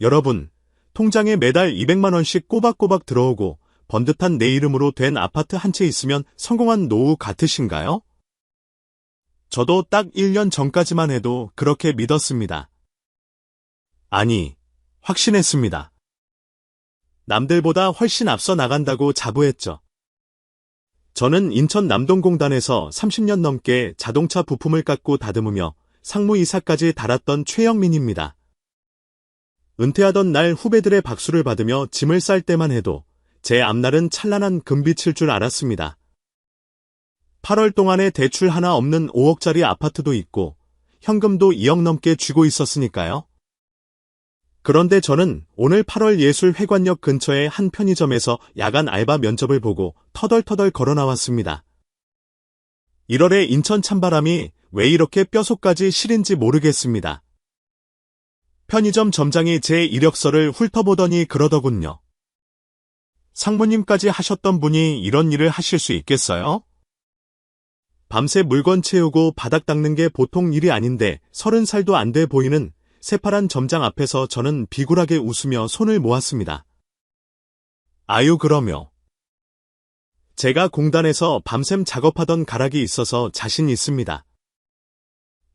여러분, 통장에 매달 200만 원씩 꼬박꼬박 들어오고 번듯한 내 이름으로 된 아파트 한 채 있으면 성공한 노후 같으신가요? 저도 딱 1년 전까지만 해도 그렇게 믿었습니다. 아니, 확신했습니다. 남들보다 훨씬 앞서 나간다고 자부했죠. 저는 인천 남동공단에서 30년 넘게 자동차 부품을 깎고 다듬으며 상무이사까지 달았던 최영민입니다. 은퇴하던 날 후배들의 박수를 받으며 짐을 쌀 때만 해도 제 앞날은 찬란한 금빛일 줄 알았습니다. 8월 동안에 대출 하나 없는 5억짜리 아파트도 있고 현금도 2억 넘게 쥐고 있었으니까요. 그런데 저는 오늘 8월 예술회관역 근처의 한 편의점에서 야간 알바 면접을 보고 터덜터덜 걸어 나왔습니다. 1월에 인천 찬바람이 왜 이렇게 뼛속까지 시린지 모르겠습니다. 편의점 점장이 제 이력서를 훑어보더니 그러더군요. 상무님까지 하셨던 분이 이런 일을 하실 수 있겠어요? 밤새 물건 채우고 바닥 닦는 게 보통 일이 아닌데 30살도 안 돼 보이는 새파란 점장 앞에서 저는 비굴하게 웃으며 손을 모았습니다. 아유 그러며. 제가 공단에서 밤샘 작업하던 가락이 있어서 자신 있습니다.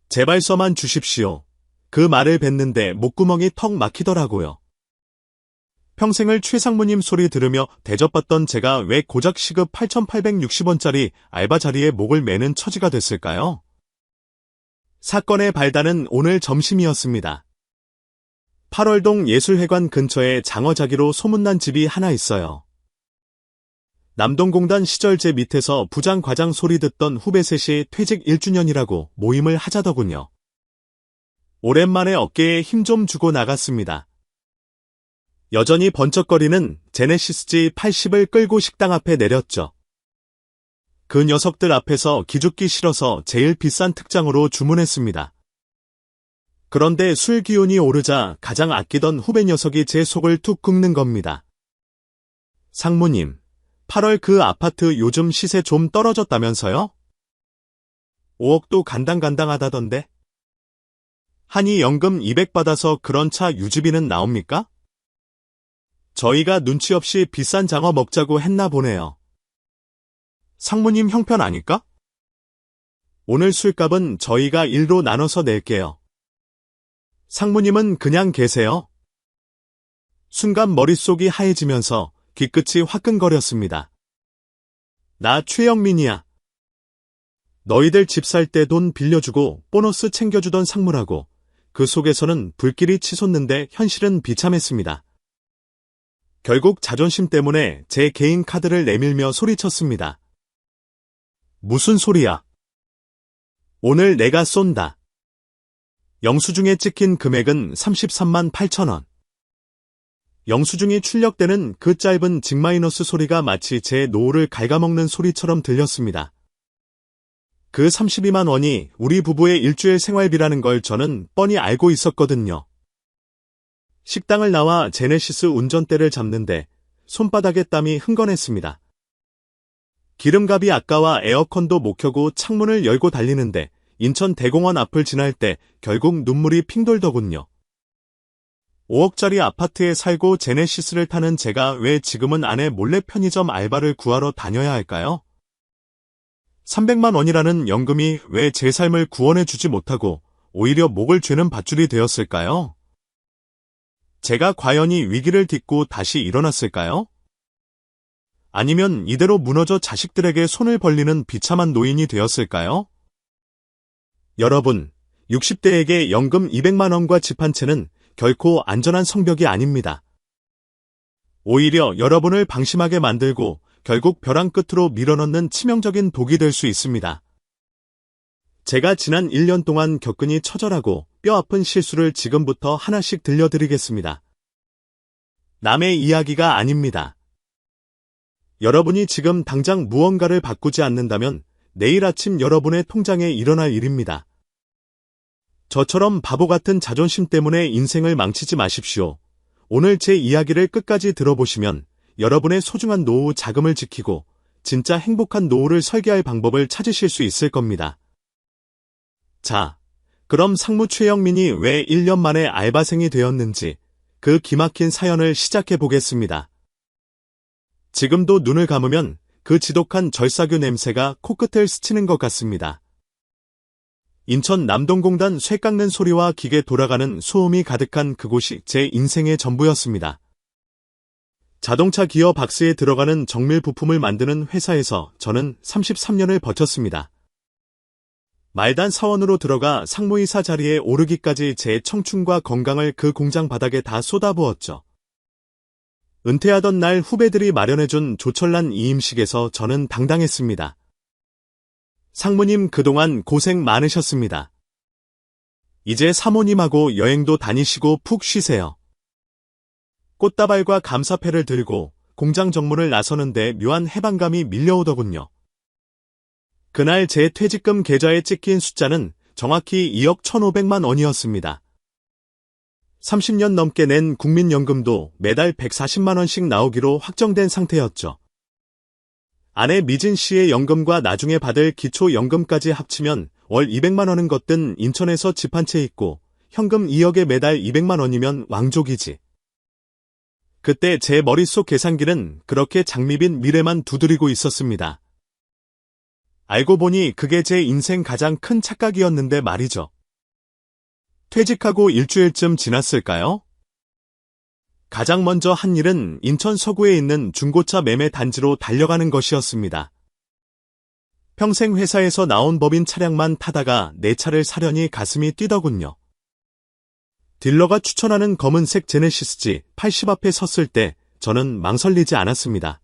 제발서만 주십시오. 그 말을 뱉는데 목구멍이 턱 막히더라고요. 평생을 최 상무님 소리 들으며 대접받던 제가 왜 고작 시급 8,860원짜리 알바 자리에 목을 매는 처지가 됐을까요? 사건의 발단은 오늘 점심이었습니다. 8월동 예술회관 근처에 장어자기로 소문난 집이 하나 있어요. 남동공단 시절 제 밑에서 부장 과장 소리 듣던 후배 셋이 퇴직 1주년이라고 모임을 하자더군요. 오랜만에 어깨에 힘 좀 주고 나갔습니다. 여전히 번쩍거리는 제네시스 G80을 끌고 식당 앞에 내렸죠. 그 녀석들 앞에서 기죽기 싫어서 제일 비싼 특장으로 주문했습니다. 그런데 술 기운이 오르자 가장 아끼던 후배 녀석이 제 속을 툭 긁는 겁니다. 상무님, 8월 그 아파트 요즘 시세 좀 떨어졌다면서요? 5억도 간당간당하다던데? 한이 연금 200 받아서 그런 차 유지비는 나옵니까? 저희가 눈치 없이 비싼 장어 먹자고 했나 보네요. 상무님 형편 아닐까? 오늘 술값은 저희가 1로 나눠서 낼게요. 상무님은 그냥 계세요. 순간 머릿속이 하얘지면서 귀끝이 화끈거렸습니다. 나 최영민이야. 너희들 집 살 때 돈 빌려주고 보너스 챙겨주던 상무라고. 그 속에서는 불길이 치솟는데 현실은 비참했습니다. 결국 자존심 때문에 제 개인 카드를 내밀며 소리쳤습니다. 무슨 소리야? 오늘 내가 쏜다. 영수증에 찍힌 금액은 33만 8천 원. 영수증이 출력되는 그 짧은 직-마이너스 소리가 마치 제 노후를 갉아먹는 소리처럼 들렸습니다. 그 32만 원이 우리 부부의 일주일 생활비라는 걸 저는 뻔히 알고 있었거든요. 식당을 나와 제네시스 운전대를 잡는데 손바닥에 땀이 흥건했습니다. 기름값이 아까워 에어컨도 못 켜고 창문을 열고 달리는데 인천 대공원 앞을 지날 때 결국 눈물이 핑 돌더군요. 5억짜리 아파트에 살고 제네시스를 타는 제가 왜 지금은 아내 몰래 편의점 알바를 구하러 다녀야 할까요? 300만 원이라는 연금이 왜 제 삶을 구원해주지 못하고 오히려 목을 죄는 밧줄이 되었을까요? 제가 과연 이 위기를 딛고 다시 일어났을까요? 아니면 이대로 무너져 자식들에게 손을 벌리는 비참한 노인이 되었을까요? 여러분, 60대에게 연금 200만 원과 집 한 채는 결코 안전한 성벽이 아닙니다. 오히려 여러분을 방심하게 만들고 결국 벼랑 끝으로 밀어넣는 치명적인 독이 될 수 있습니다. 제가 지난 1년 동안 겪으니 처절하고 뼈아픈 실수를 지금부터 하나씩 들려드리겠습니다. 남의 이야기가 아닙니다. 여러분이 지금 당장 무언가를 바꾸지 않는다면 내일 아침 여러분의 통장에 일어날 일입니다. 저처럼 바보 같은 자존심 때문에 인생을 망치지 마십시오. 오늘 제 이야기를 끝까지 들어보시면 여러분의 소중한 노후 자금을 지키고 진짜 행복한 노후를 설계할 방법을 찾으실 수 있을 겁니다. 자, 그럼 상무 최영민이 왜 1년 만에 알바생이 되었는지, 그 기막힌 사연을 시작해 보겠습니다. 지금도 눈을 감으면 그 지독한 절삭유 냄새가 코끝을 스치는 것 같습니다. 인천 남동공단 쇠 깎는 소리와 기계 돌아가는 소음이 가득한 그곳이 제 인생의 전부였습니다. 자동차 기어 박스에 들어가는 정밀 부품을 만드는 회사에서 저는 33년을 버텼습니다. 말단 사원으로 들어가 상무이사 자리에 오르기까지 제 청춘과 건강을 그 공장 바닥에 다 쏟아부었죠. 은퇴하던 날 후배들이 마련해준 조철난 이임식에서 저는 당당했습니다. 상무님 그동안 고생 많으셨습니다. 이제 사모님하고 여행도 다니시고 푹 쉬세요. 꽃다발과 감사패를 들고 공장 정문을 나서는데 묘한 해방감이 밀려오더군요. 그날 제 퇴직금 계좌에 찍힌 숫자는 정확히 2억 1,500만 원이었습니다. 30년 넘게 낸 국민연금도 매달 140만 원씩 나오기로 확정된 상태였죠. 아내 미진 씨의 연금과 나중에 받을 기초연금까지 합치면 월 200만 원은 걷든 인천에서 집 한 채 있고 현금 2억에 매달 200만 원이면 왕족이지. 그때 제 머릿속 계산기는 그렇게 장밋빛 미래만 두드리고 있었습니다. 알고 보니 그게 제 인생 가장 큰 착각이었는데 말이죠. 퇴직하고 일주일쯤 지났을까요? 가장 먼저 한 일은 인천 서구에 있는 중고차 매매 단지로 달려가는 것이었습니다. 평생 회사에서 나온 법인 차량만 타다가 내 차를 사려니 가슴이 뛰더군요. 딜러가 추천하는 검은색 제네시스 G80 앞에 섰을 때 저는 망설이지 않았습니다.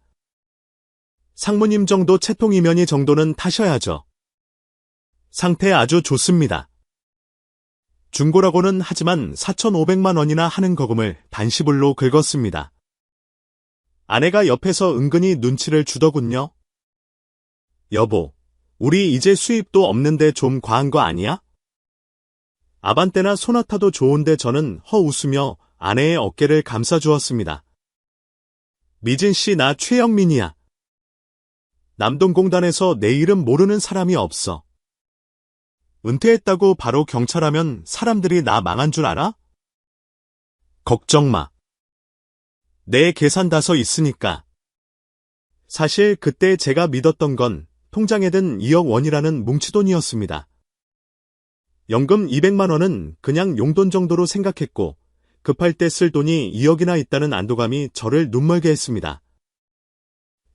상무님 정도 채통 이면이 정도는 타셔야죠. 상태 아주 좋습니다. 중고라고는 하지만 4,500만 원이나 하는 거금을 단시불로 긁었습니다. 아내가 옆에서 은근히 눈치를 주더군요. 여보, 우리 이제 수입도 없는데 좀 과한 거 아니야? 아반떼나 소나타도 좋은데 저는 허웃으며 아내의 어깨를 감싸주었습니다. 미진 씨 나 최영민이야. 남동공단에서 내 이름 모르는 사람이 없어. 은퇴했다고 바로 경찰하면 사람들이 나 망한 줄 알아? 걱정 마. 내 계산 다 서 있으니까. 사실 그때 제가 믿었던 건 통장에 든 2억 원이라는 뭉치돈이었습니다. 연금 200만 원은 그냥 용돈 정도로 생각했고 급할 때 쓸 돈이 2억이나 있다는 안도감이 저를 눈멀게 했습니다.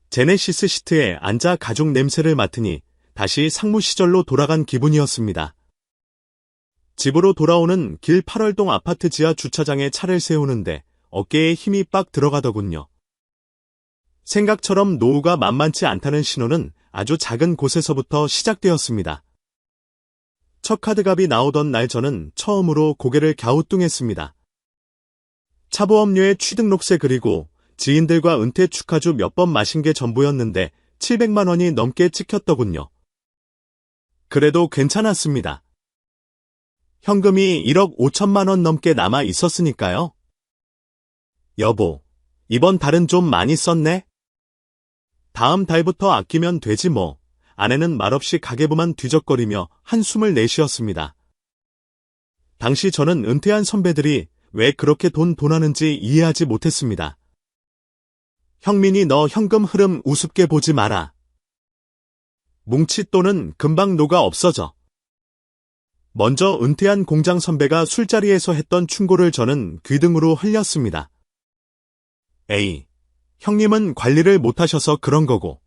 제네시스 시트에 앉아 가죽 냄새를 맡으니 다시 상무 시절로 돌아간 기분이었습니다. 집으로 돌아오는 길 8월동 아파트 지하 주차장에 차를 세우는데 어깨에 힘이 빡 들어가더군요. 생각처럼 노후가 만만치 않다는 신호는 아주 작은 곳에서부터 시작되었습니다. 첫 카드값이 나오던 날 저는 처음으로 고개를 갸우뚱했습니다. 차보험료에 취등록세 그리고 지인들과 은퇴 축하주 몇 번 마신 게 전부였는데 700만 원이 넘게 찍혔더군요. 그래도 괜찮았습니다. 현금이 1억 5천만 원 넘게 남아 있었으니까요. 여보, 이번 달은 좀 많이 썼네? 다음 달부터 아끼면 되지 뭐. 아내는 말없이 가계부만 뒤적거리며 한숨을 내쉬었습니다. 당시 저는 은퇴한 선배들이 왜 그렇게 돈하는지 이해하지 못했습니다. 형민이 너 현금 흐름 우습게 보지 마라. 뭉칫돈은 금방 녹아 없어져. 먼저 은퇴한 공장 선배가 술자리에서 했던 충고를 저는 귀등으로 흘렸습니다. 에이, 형님은 관리를 못하셔서 그런 거고.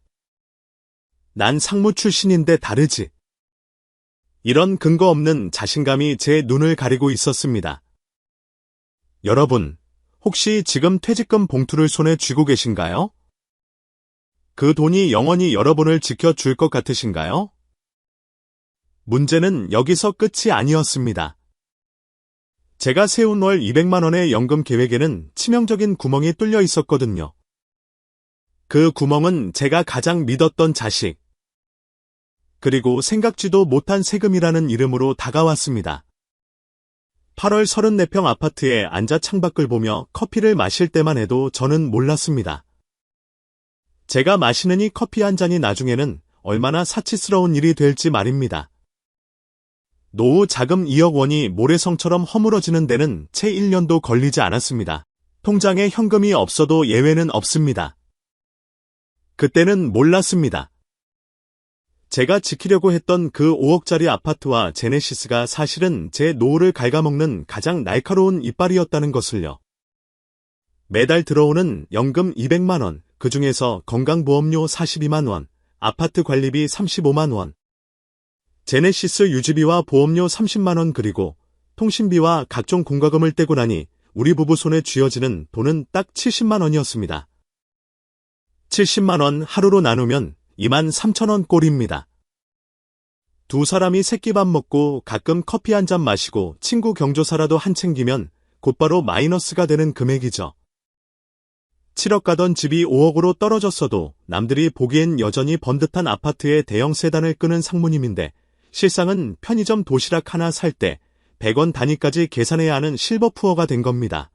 난 상무 출신인데 다르지. 이런 근거 없는 자신감이 제 눈을 가리고 있었습니다. 여러분, 혹시 지금 퇴직금 봉투를 손에 쥐고 계신가요? 그 돈이 영원히 여러분을 지켜줄 것 같으신가요? 문제는 여기서 끝이 아니었습니다. 제가 세운 월 200만 원의 연금 계획에는 치명적인 구멍이 뚫려 있었거든요. 그 구멍은 제가 가장 믿었던 자식, 그리고 생각지도 못한 세금이라는 이름으로 다가왔습니다. 8월 34평 아파트에 앉아 창밖을 보며 커피를 마실 때만 해도 저는 몰랐습니다. 제가 마시는 이 커피 한 잔이 나중에는 얼마나 사치스러운 일이 될지 말입니다. 노후 자금 2억 원이 모래성처럼 허물어지는 데는 채 1년도 걸리지 않았습니다. 통장에 현금이 없어도 예외는 없습니다. 그때는 몰랐습니다. 제가 지키려고 했던 그 5억짜리 아파트와 제네시스가 사실은 제 노후를 갉아먹는 가장 날카로운 이빨이었다는 것을요. 매달 들어오는 연금 200만 원, 그중에서 건강보험료 42만 원, 아파트 관리비 35만 원, 제네시스 유지비와 보험료 30만 원 그리고 통신비와 각종 공과금을 떼고 나니 우리 부부 손에 쥐어지는 돈은 딱 70만 원이었습니다. 70만 원 하루로 나누면 2만 3천 원 꼴입니다. 두 사람이 새끼밥 먹고 가끔 커피 한 잔 마시고 친구 경조사라도 한 챙기면 곧바로 마이너스가 되는 금액이죠. 7억 가던 집이 5억으로 떨어졌어도 남들이 보기엔 여전히 번듯한 아파트에 대형 세단을 끄는 상무님인데 실상은 편의점 도시락 하나 살 때 100원 단위까지 계산해야 하는 실버 푸어가 된 겁니다.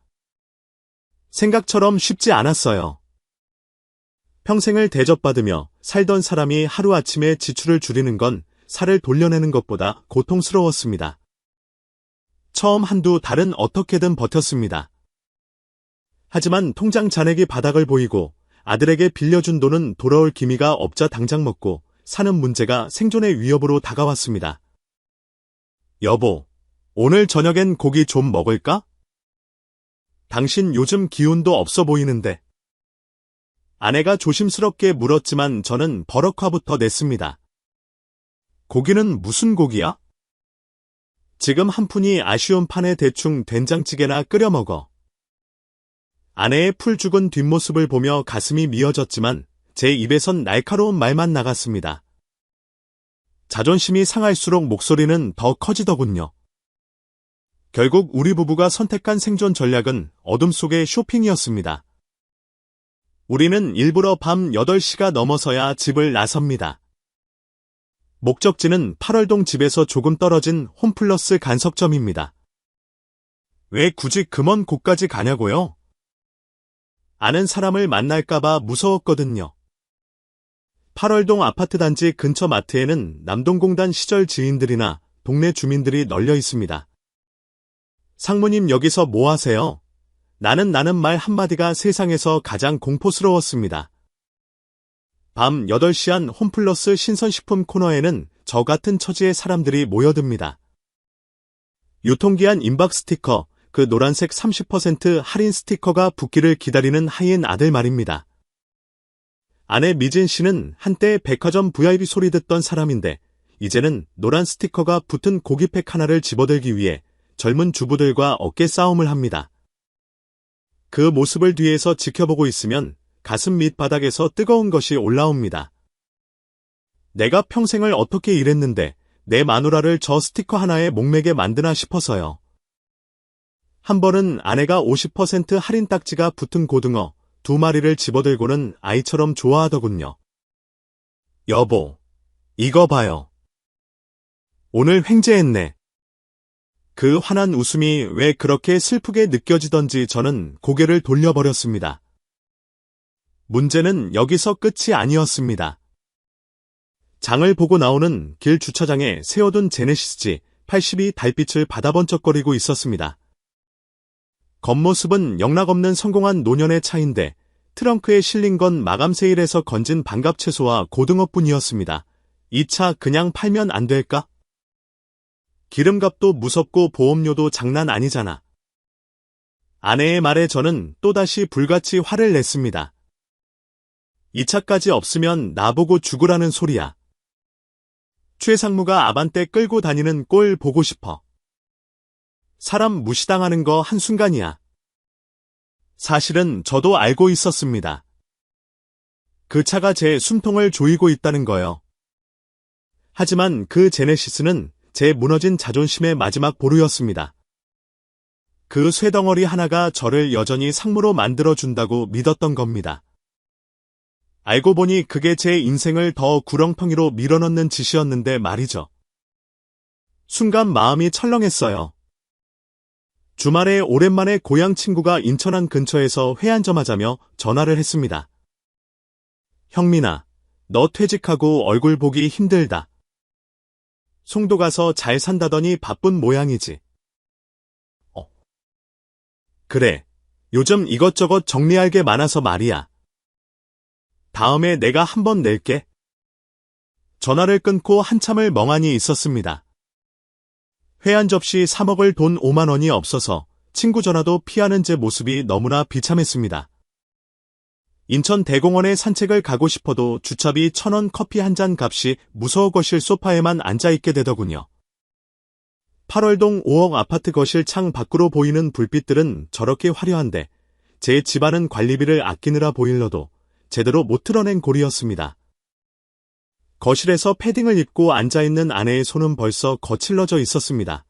생각처럼 쉽지 않았어요. 평생을 대접받으며 살던 사람이 하루아침에 지출을 줄이는 건 살을 돌려내는 것보다 고통스러웠습니다. 처음 한두 달은 어떻게든 버텼습니다. 하지만 통장 잔액이 바닥을 보이고 아들에게 빌려준 돈은 돌아올 기미가 없자 당장 먹고 사는 문제가 생존의 위협으로 다가왔습니다. 여보, 오늘 저녁엔 고기 좀 먹을까? 당신 요즘 기운도 없어 보이는데. 아내가 조심스럽게 물었지만 저는 버럭화부터 냈습니다. 고기는 무슨 고기야? 지금 한 푼이 아쉬운 판에 대충 된장찌개나 끓여 먹어. 아내의 풀 죽은 뒷모습을 보며 가슴이 미어졌지만 제 입에선 날카로운 말만 나갔습니다. 자존심이 상할수록 목소리는 더 커지더군요. 결국 우리 부부가 선택한 생존 전략은 어둠 속의 쇼핑이었습니다. 우리는 일부러 밤 8시가 넘어서야 집을 나섭니다. 목적지는 8월동 집에서 조금 떨어진 홈플러스 간석점입니다. 왜 굳이 그 먼 곳까지 가냐고요? 아는 사람을 만날까봐 무서웠거든요. 8월동 아파트 단지 근처 마트에는 남동공단 시절 지인들이나 동네 주민들이 널려 있습니다. 상무님 여기서 뭐 하세요? 나는 말 한마디가 세상에서 가장 공포스러웠습니다. 밤 8시 한 홈플러스 신선식품 코너에는 저 같은 처지의 사람들이 모여듭니다. 유통기한 임박 스티커, 그 노란색 30% 할인 스티커가 붙기를 기다리는 하이엔 아들 말입니다. 아내 미진 씨는 한때 백화점 VIP 소리 듣던 사람인데 이제는 노란 스티커가 붙은 고기팩 하나를 집어들기 위해 젊은 주부들과 어깨 싸움을 합니다. 그 모습을 뒤에서 지켜보고 있으면 가슴 밑바닥에서 뜨거운 것이 올라옵니다. 내가 평생을 어떻게 일했는데 내 마누라를 저 스티커 하나에 목매게 만드나 싶어서요. 한 번은 아내가 50% 할인 딱지가 붙은 고등어 2마리를 집어들고는 아이처럼 좋아하더군요. 여보, 이거 봐요. 오늘 횡재했네. 그 환한 웃음이 왜 그렇게 슬프게 느껴지던지 저는 고개를 돌려버렸습니다. 문제는 여기서 끝이 아니었습니다. 장을 보고 나오는 길 주차장에 세워둔 제네시스 G80이 달빛을 받아번쩍거리고 있었습니다. 겉모습은 영락없는 성공한 노년의 차인데 트렁크에 실린 건 마감 세일에서 건진 반갑채소와 고등어뿐이었습니다. 이 차 그냥 팔면 안 될까? 기름값도 무섭고 보험료도 장난 아니잖아. 아내의 말에 저는 또다시 불같이 화를 냈습니다. 이 차까지 없으면 나보고 죽으라는 소리야. 최 상무가 아반떼 끌고 다니는 꼴 보고 싶어. 사람 무시당하는 거 한순간이야. 사실은 저도 알고 있었습니다. 그 차가 제 숨통을 조이고 있다는 거요. 하지만 그 제네시스는 제 무너진 자존심의 마지막 보루였습니다. 그 쇠덩어리 하나가 저를 여전히 상무로 만들어준다고 믿었던 겁니다. 알고 보니 그게 제 인생을 더 구렁텅이로 밀어넣는 짓이었는데 말이죠. 순간 마음이 철렁했어요. 주말에 오랜만에 고향 친구가 인천항 근처에서 회 한점 하자며 전화를 했습니다. 형민아, 너 퇴직하고 얼굴 보기 힘들다. 송도 가서 잘 산다더니 바쁜 모양이지. 그래, 요즘 이것저것 정리할 게 많아서 말이야. 다음에 내가 한번 낼게. 전화를 끊고 한참을 멍하니 있었습니다. 회 한 접시 사 먹을 돈 5만 원이 없어서 친구 전화도 피하는 제 모습이 너무나 비참했습니다. 인천 대공원에 산책을 가고 싶어도 주차비 1,000원 커피 한 잔 값이 무서워 거실 소파에만 앉아있게 되더군요. 8월동 5억 아파트 거실 창 밖으로 보이는 불빛들은 저렇게 화려한데 제 집안은 관리비를 아끼느라 보일러도 제대로 못 틀어낸 골이었습니다. 거실에서 패딩을 입고 앉아있는 아내의 손은 벌써 거칠러져 있었습니다.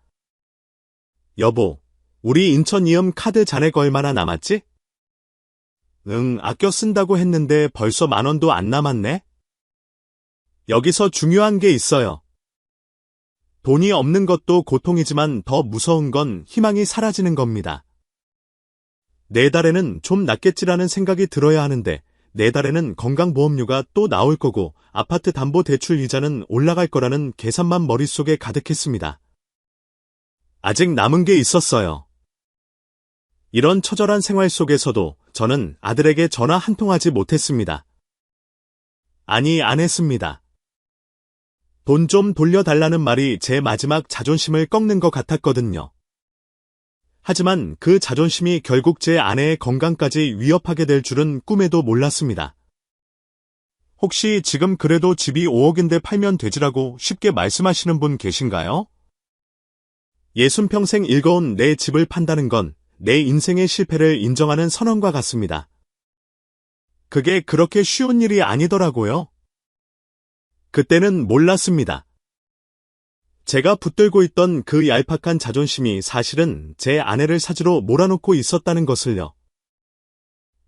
여보, 우리 인천이음 카드 잔액 얼마나 남았지? 응, 아껴 쓴다고 했는데 벌써 10,000원도 안 남았네? 여기서 중요한 게 있어요. 돈이 없는 것도 고통이지만 더 무서운 건 희망이 사라지는 겁니다. 내달에는 좀 낫겠지라는 생각이 들어야 하는데 내달에는 건강보험료가 또 나올 거고 아파트 담보대출 이자는 올라갈 거라는 계산만 머릿속에 가득했습니다. 아직 남은 게 있었어요. 이런 처절한 생활 속에서도 저는 아들에게 전화 한 통 하지 못했습니다. 아니, 안 했습니다. 돈 좀 돌려달라는 말이 제 마지막 자존심을 꺾는 것 같았거든요. 하지만 그 자존심이 결국 제 아내의 건강까지 위협하게 될 줄은 꿈에도 몰랐습니다. 혹시 지금 그래도 집이 5억인데 팔면 되지라고 쉽게 말씀하시는 분 계신가요? 60평생 일궈온 내 집을 판다는 건 내 인생의 실패를 인정하는 선언과 같습니다. 그게 그렇게 쉬운 일이 아니더라고요. 그때는 몰랐습니다. 제가 붙들고 있던 그 얄팍한 자존심이 사실은 제 아내를 사지로 몰아놓고 있었다는 것을요.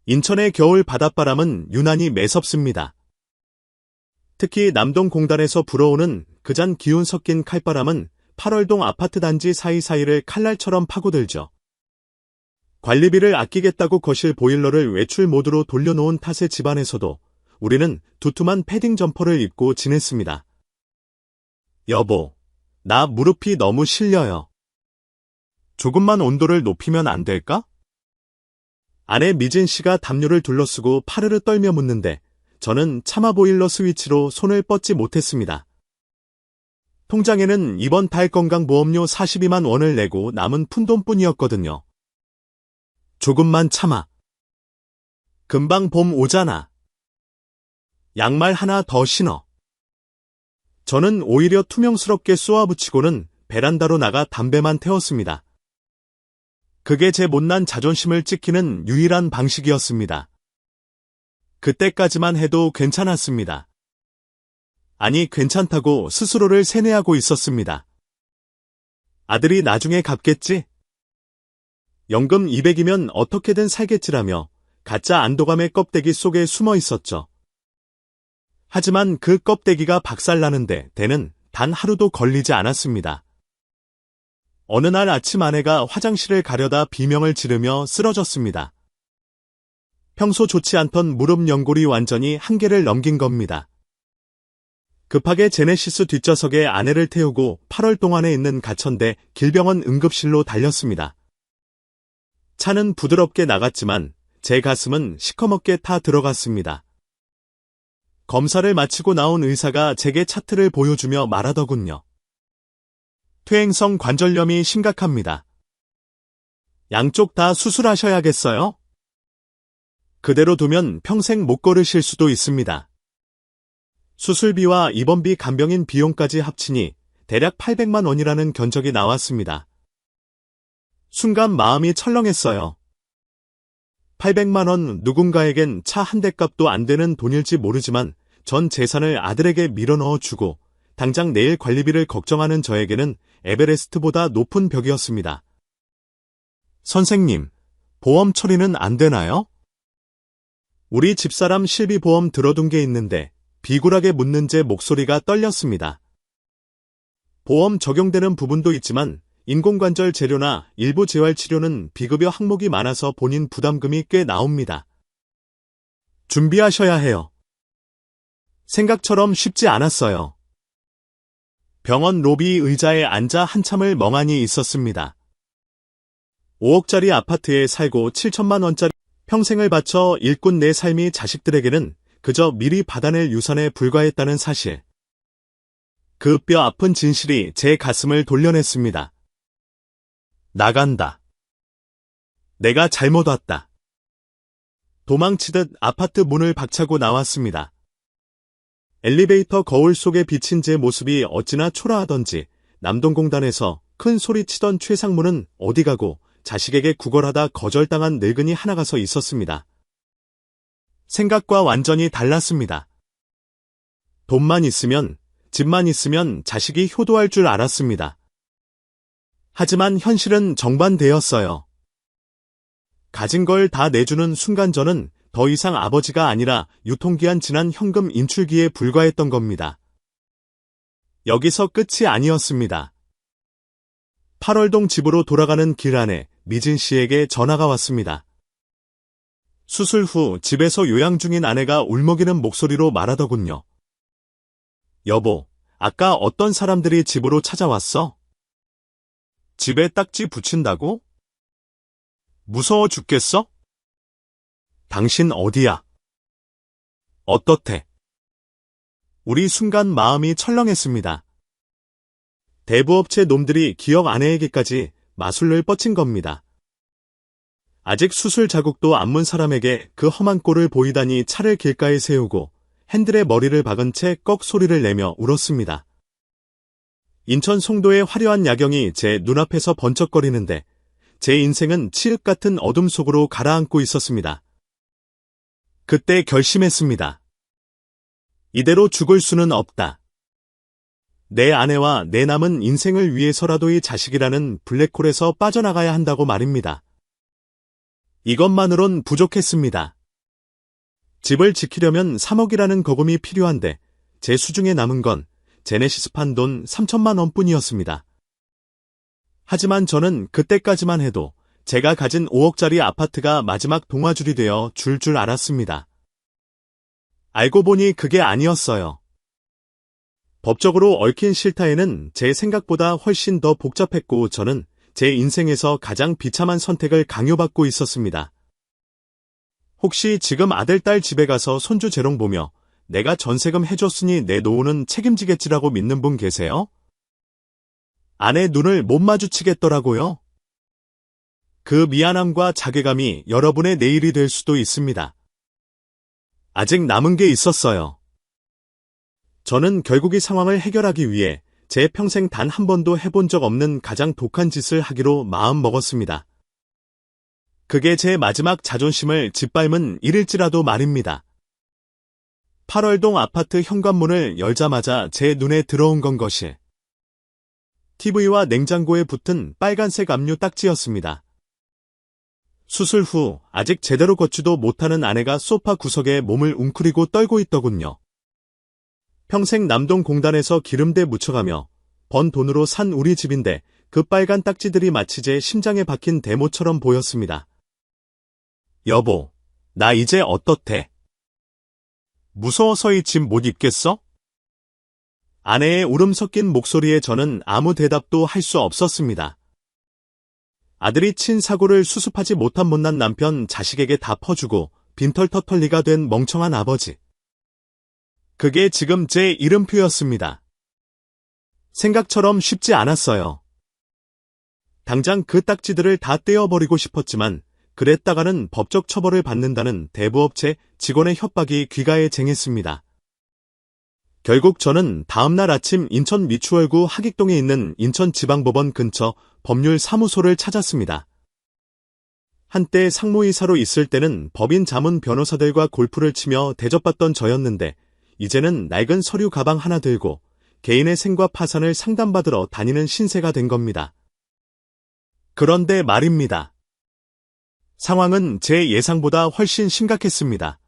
인천의 겨울 바닷바람은 유난히 매섭습니다. 특히 남동공단에서 불어오는 그잔 기운 섞인 칼바람은 8월동 아파트 단지 사이사이를 칼날처럼 파고들죠. 관리비를 아끼겠다고 거실 보일러를 외출 모드로 돌려놓은 탓에 집안에서도 우리는 두툼한 패딩 점퍼를 입고 지냈습니다. 여보, 나 무릎이 너무 실려요. 조금만 온도를 높이면 안 될까? 아내 미진 씨가 담요를 둘러쓰고 파르르 떨며 묻는데 저는 차마 보일러 스위치로 손을 뻗지 못했습니다. 통장에는 이번 달 건강보험료 42만 원을 내고 남은 푼돈뿐이었거든요. 조금만 참아. 금방 봄 오잖아. 양말 하나 더 신어. 저는 오히려 투명스럽게 쏘아붙이고는 베란다로 나가 담배만 태웠습니다. 그게 제 못난 자존심을 지키는 유일한 방식이었습니다. 그때까지만 해도 괜찮았습니다. 아니, 괜찮다고 스스로를 세뇌하고 있었습니다. 아들이 나중에 갚겠지? 연금 200이면 어떻게든 살겠지라며 가짜 안도감의 껍데기 속에 숨어 있었죠. 하지만 그 껍데기가 박살나는데 대는 단 하루도 걸리지 않았습니다. 어느 날 아침 아내가 화장실을 가려다 비명을 지르며 쓰러졌습니다. 평소 좋지 않던 무릎 연골이 완전히 한계를 넘긴 겁니다. 급하게 제네시스 뒷좌석에 아내를 태우고 8월 동안에 있는 가천대 길병원 응급실로 달렸습니다. 차는 부드럽게 나갔지만 제 가슴은 시커멓게 타 들어갔습니다. 검사를 마치고 나온 의사가 제게 차트를 보여주며 말하더군요. 퇴행성 관절염이 심각합니다. 양쪽 다 수술하셔야겠어요? 그대로 두면 평생 못 걸으실 수도 있습니다. 수술비와 입원비 간병인 비용까지 합치니 대략 800만 원이라는 견적이 나왔습니다. 순간 마음이 철렁했어요. 800만 원, 누군가에겐 차 한 대 값도 안 되는 돈일지 모르지만 전 재산을 아들에게 밀어넣어 주고 당장 내일 관리비를 걱정하는 저에게는 에베레스트보다 높은 벽이었습니다. 선생님, 보험 처리는 안 되나요? 우리 집사람 실비보험 들어둔 게 있는데 비굴하게 묻는 제 목소리가 떨렸습니다. 보험 적용되는 부분도 있지만 인공관절 재료나 일부 재활치료는 비급여 항목이 많아서 본인 부담금이 꽤 나옵니다. 준비하셔야 해요. 생각처럼 쉽지 않았어요. 병원 로비 의자에 앉아 한참을 멍하니 있었습니다. 5억짜리 아파트에 살고 7천만 원짜리 평생을 바쳐 일꾼 내 삶이 자식들에게는 그저 미리 받아낼 유산에 불과했다는 사실. 그 뼈 아픈 진실이 제 가슴을 돌려냈습니다. 나간다. 내가 잘못 왔다. 도망치듯 아파트 문을 박차고 나왔습니다. 엘리베이터 거울 속에 비친 제 모습이 어찌나 초라하던지 남동공단에서 큰 소리치던 최상무는 어디 가고 자식에게 구걸하다 거절당한 늙은이 하나가 서 있었습니다. 생각과 완전히 달랐습니다. 돈만 있으면, 집만 있으면 자식이 효도할 줄 알았습니다. 하지만 현실은 정반대였어요. 가진 걸 다 내주는 순간 저는 더 이상 아버지가 아니라 유통기한 지난 현금 인출기에 불과했던 겁니다. 여기서 끝이 아니었습니다. 8월동 집으로 돌아가는 길 안에 미진 씨에게 전화가 왔습니다. 수술 후 집에서 요양 중인 아내가 울먹이는 목소리로 말하더군요. 여보, 아까 어떤 사람들이 집으로 찾아왔어? 집에 딱지 붙인다고? 무서워 죽겠어? 당신 어디야? 어떻대? 우리 순간 마음이 철렁했습니다. 대부업체 놈들이 기업 아내에게까지 마술을 뻗친 겁니다. 아직 수술 자국도 안 문 사람에게 그 험한 꼴을 보이다니 차를 길가에 세우고 핸들에 머리를 박은 채 꺽 소리를 내며 울었습니다. 인천 송도의 화려한 야경이 제 눈앞에서 번쩍거리는데 제 인생은 칠흑 같은 어둠 속으로 가라앉고 있었습니다. 그때 결심했습니다. 이대로 죽을 수는 없다. 내 아내와 내 남은 인생을 위해서라도 이 자식이라는 블랙홀에서 빠져나가야 한다고 말입니다. 이것만으론 부족했습니다. 집을 지키려면 3억이라는 거금이 필요한데 제 수중에 남은 건 제네시스판 돈 3천만 원뿐이었습니다. 하지만 저는 그때까지만 해도 제가 가진 5억짜리 아파트가 마지막 동화줄이 되어 줄 알았습니다. 알고 보니 그게 아니었어요. 법적으로 얽힌 실타래는 제 생각보다 훨씬 더 복잡했고 저는 제 인생에서 가장 비참한 선택을 강요받고 있었습니다. 혹시 지금 아들, 딸 집에 가서 손주 재롱 보며 내가 전세금 해줬으니 내 노후는 책임지겠지라고 믿는 분 계세요? 아내 눈을 못 마주치겠더라고요. 그 미안함과 자괴감이 여러분의 내일이 될 수도 있습니다. 아직 남은 게 있었어요. 저는 결국 이 상황을 해결하기 위해 제 평생 단 한 번도 해본 적 없는 가장 독한 짓을 하기로 마음먹었습니다. 그게 제 마지막 자존심을 짓밟은 일일지라도 말입니다. 8월동 아파트 현관문을 열자마자 제 눈에 들어온 건 것이 TV와 냉장고에 붙은 빨간색 압류 딱지였습니다. 수술 후 아직 제대로 걷지도 못하는 아내가 소파 구석에 몸을 웅크리고 떨고 있더군요. 평생 남동공단에서 기름대 묻혀가며 번 돈으로 산 우리 집인데 그 빨간 딱지들이 마치 제 심장에 박힌 대모처럼 보였습니다. 여보, 나 이제 어떻대? 무서워서 이 집 못 입겠어? 아내의 울음 섞인 목소리에 저는 아무 대답도 할 수 없었습니다. 아들이 친 사고를 수습하지 못한 못난 남편 자식에게 다 퍼주고 빈털터털리가 된 멍청한 아버지. 그게 지금 제 이름표였습니다. 생각처럼 쉽지 않았어요. 당장 그 딱지들을 다 떼어버리고 싶었지만 그랬다가는 법적 처벌을 받는다는 대부업체 직원의 협박이 귀가에 쟁했습니다. 결국 저는 다음날 아침 인천 미추홀구 하객동에 있는 인천지방법원 근처 법률사무소를 찾았습니다. 한때 상무이사로 있을 때는 법인 자문 변호사들과 골프를 치며 대접받던 저였는데 이제는 낡은 서류 가방 하나 들고 개인의 생과 파산을 상담받으러 다니는 신세가 된 겁니다. 그런데 말입니다. 상황은 제 예상보다 훨씬 심각했습니다.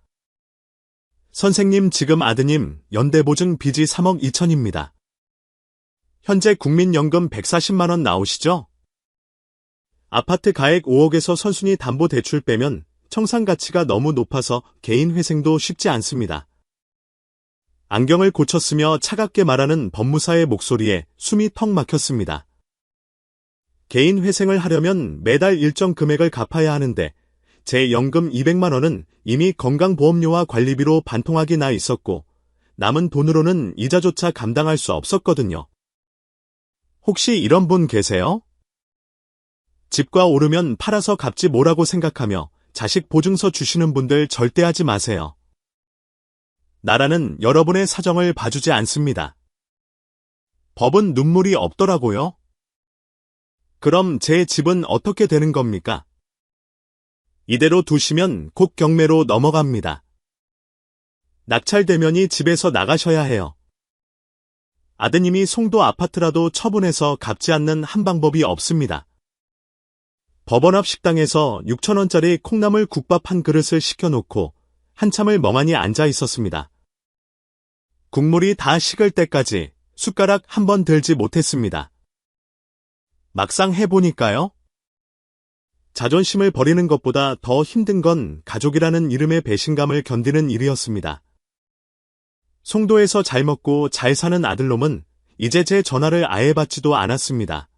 선생님, 지금 아드님 연대보증 빚이 3억 2천입니다. 현재 국민연금 140만 원 나오시죠? 아파트 가액 5억에서 선순위 담보대출 빼면 청산가치가 너무 높아서 개인 회생도 쉽지 않습니다. 안경을 고쳤으며 차갑게 말하는 법무사의 목소리에 숨이 턱 막혔습니다. 개인 회생을 하려면 매달 일정 금액을 갚아야 하는데 제 연금 200만 원은 이미 건강보험료와 관리비로 반통하기 나 있었고 남은 돈으로는 이자조차 감당할 수 없었거든요. 혹시 이런 분 계세요? 집과 오르면 팔아서 갚지 뭐라고 생각하며 자식 보증서 주시는 분들 절대 하지 마세요. 나라는 여러분의 사정을 봐주지 않습니다. 법은 눈물이 없더라고요. 그럼 제 집은 어떻게 되는 겁니까? 이대로 두시면 곧 경매로 넘어갑니다. 낙찰되면이 집에서 나가셔야 해요. 아드님이 송도 아파트라도 처분해서 갚지 않는 한 방법이 없습니다. 법원 앞 식당에서 6,000원짜리 콩나물 국밥 한 그릇을 시켜놓고 한참을 멍하니 앉아 있었습니다. 국물이 다 식을 때까지 숟가락 한 번 들지 못했습니다. 막상 해보니까요. 자존심을 버리는 것보다 더 힘든 건 가족이라는 이름의 배신감을 견디는 일이었습니다. 송도에서 잘 먹고 잘 사는 아들놈은 이제 제 전화를 아예 받지도 않았습니다.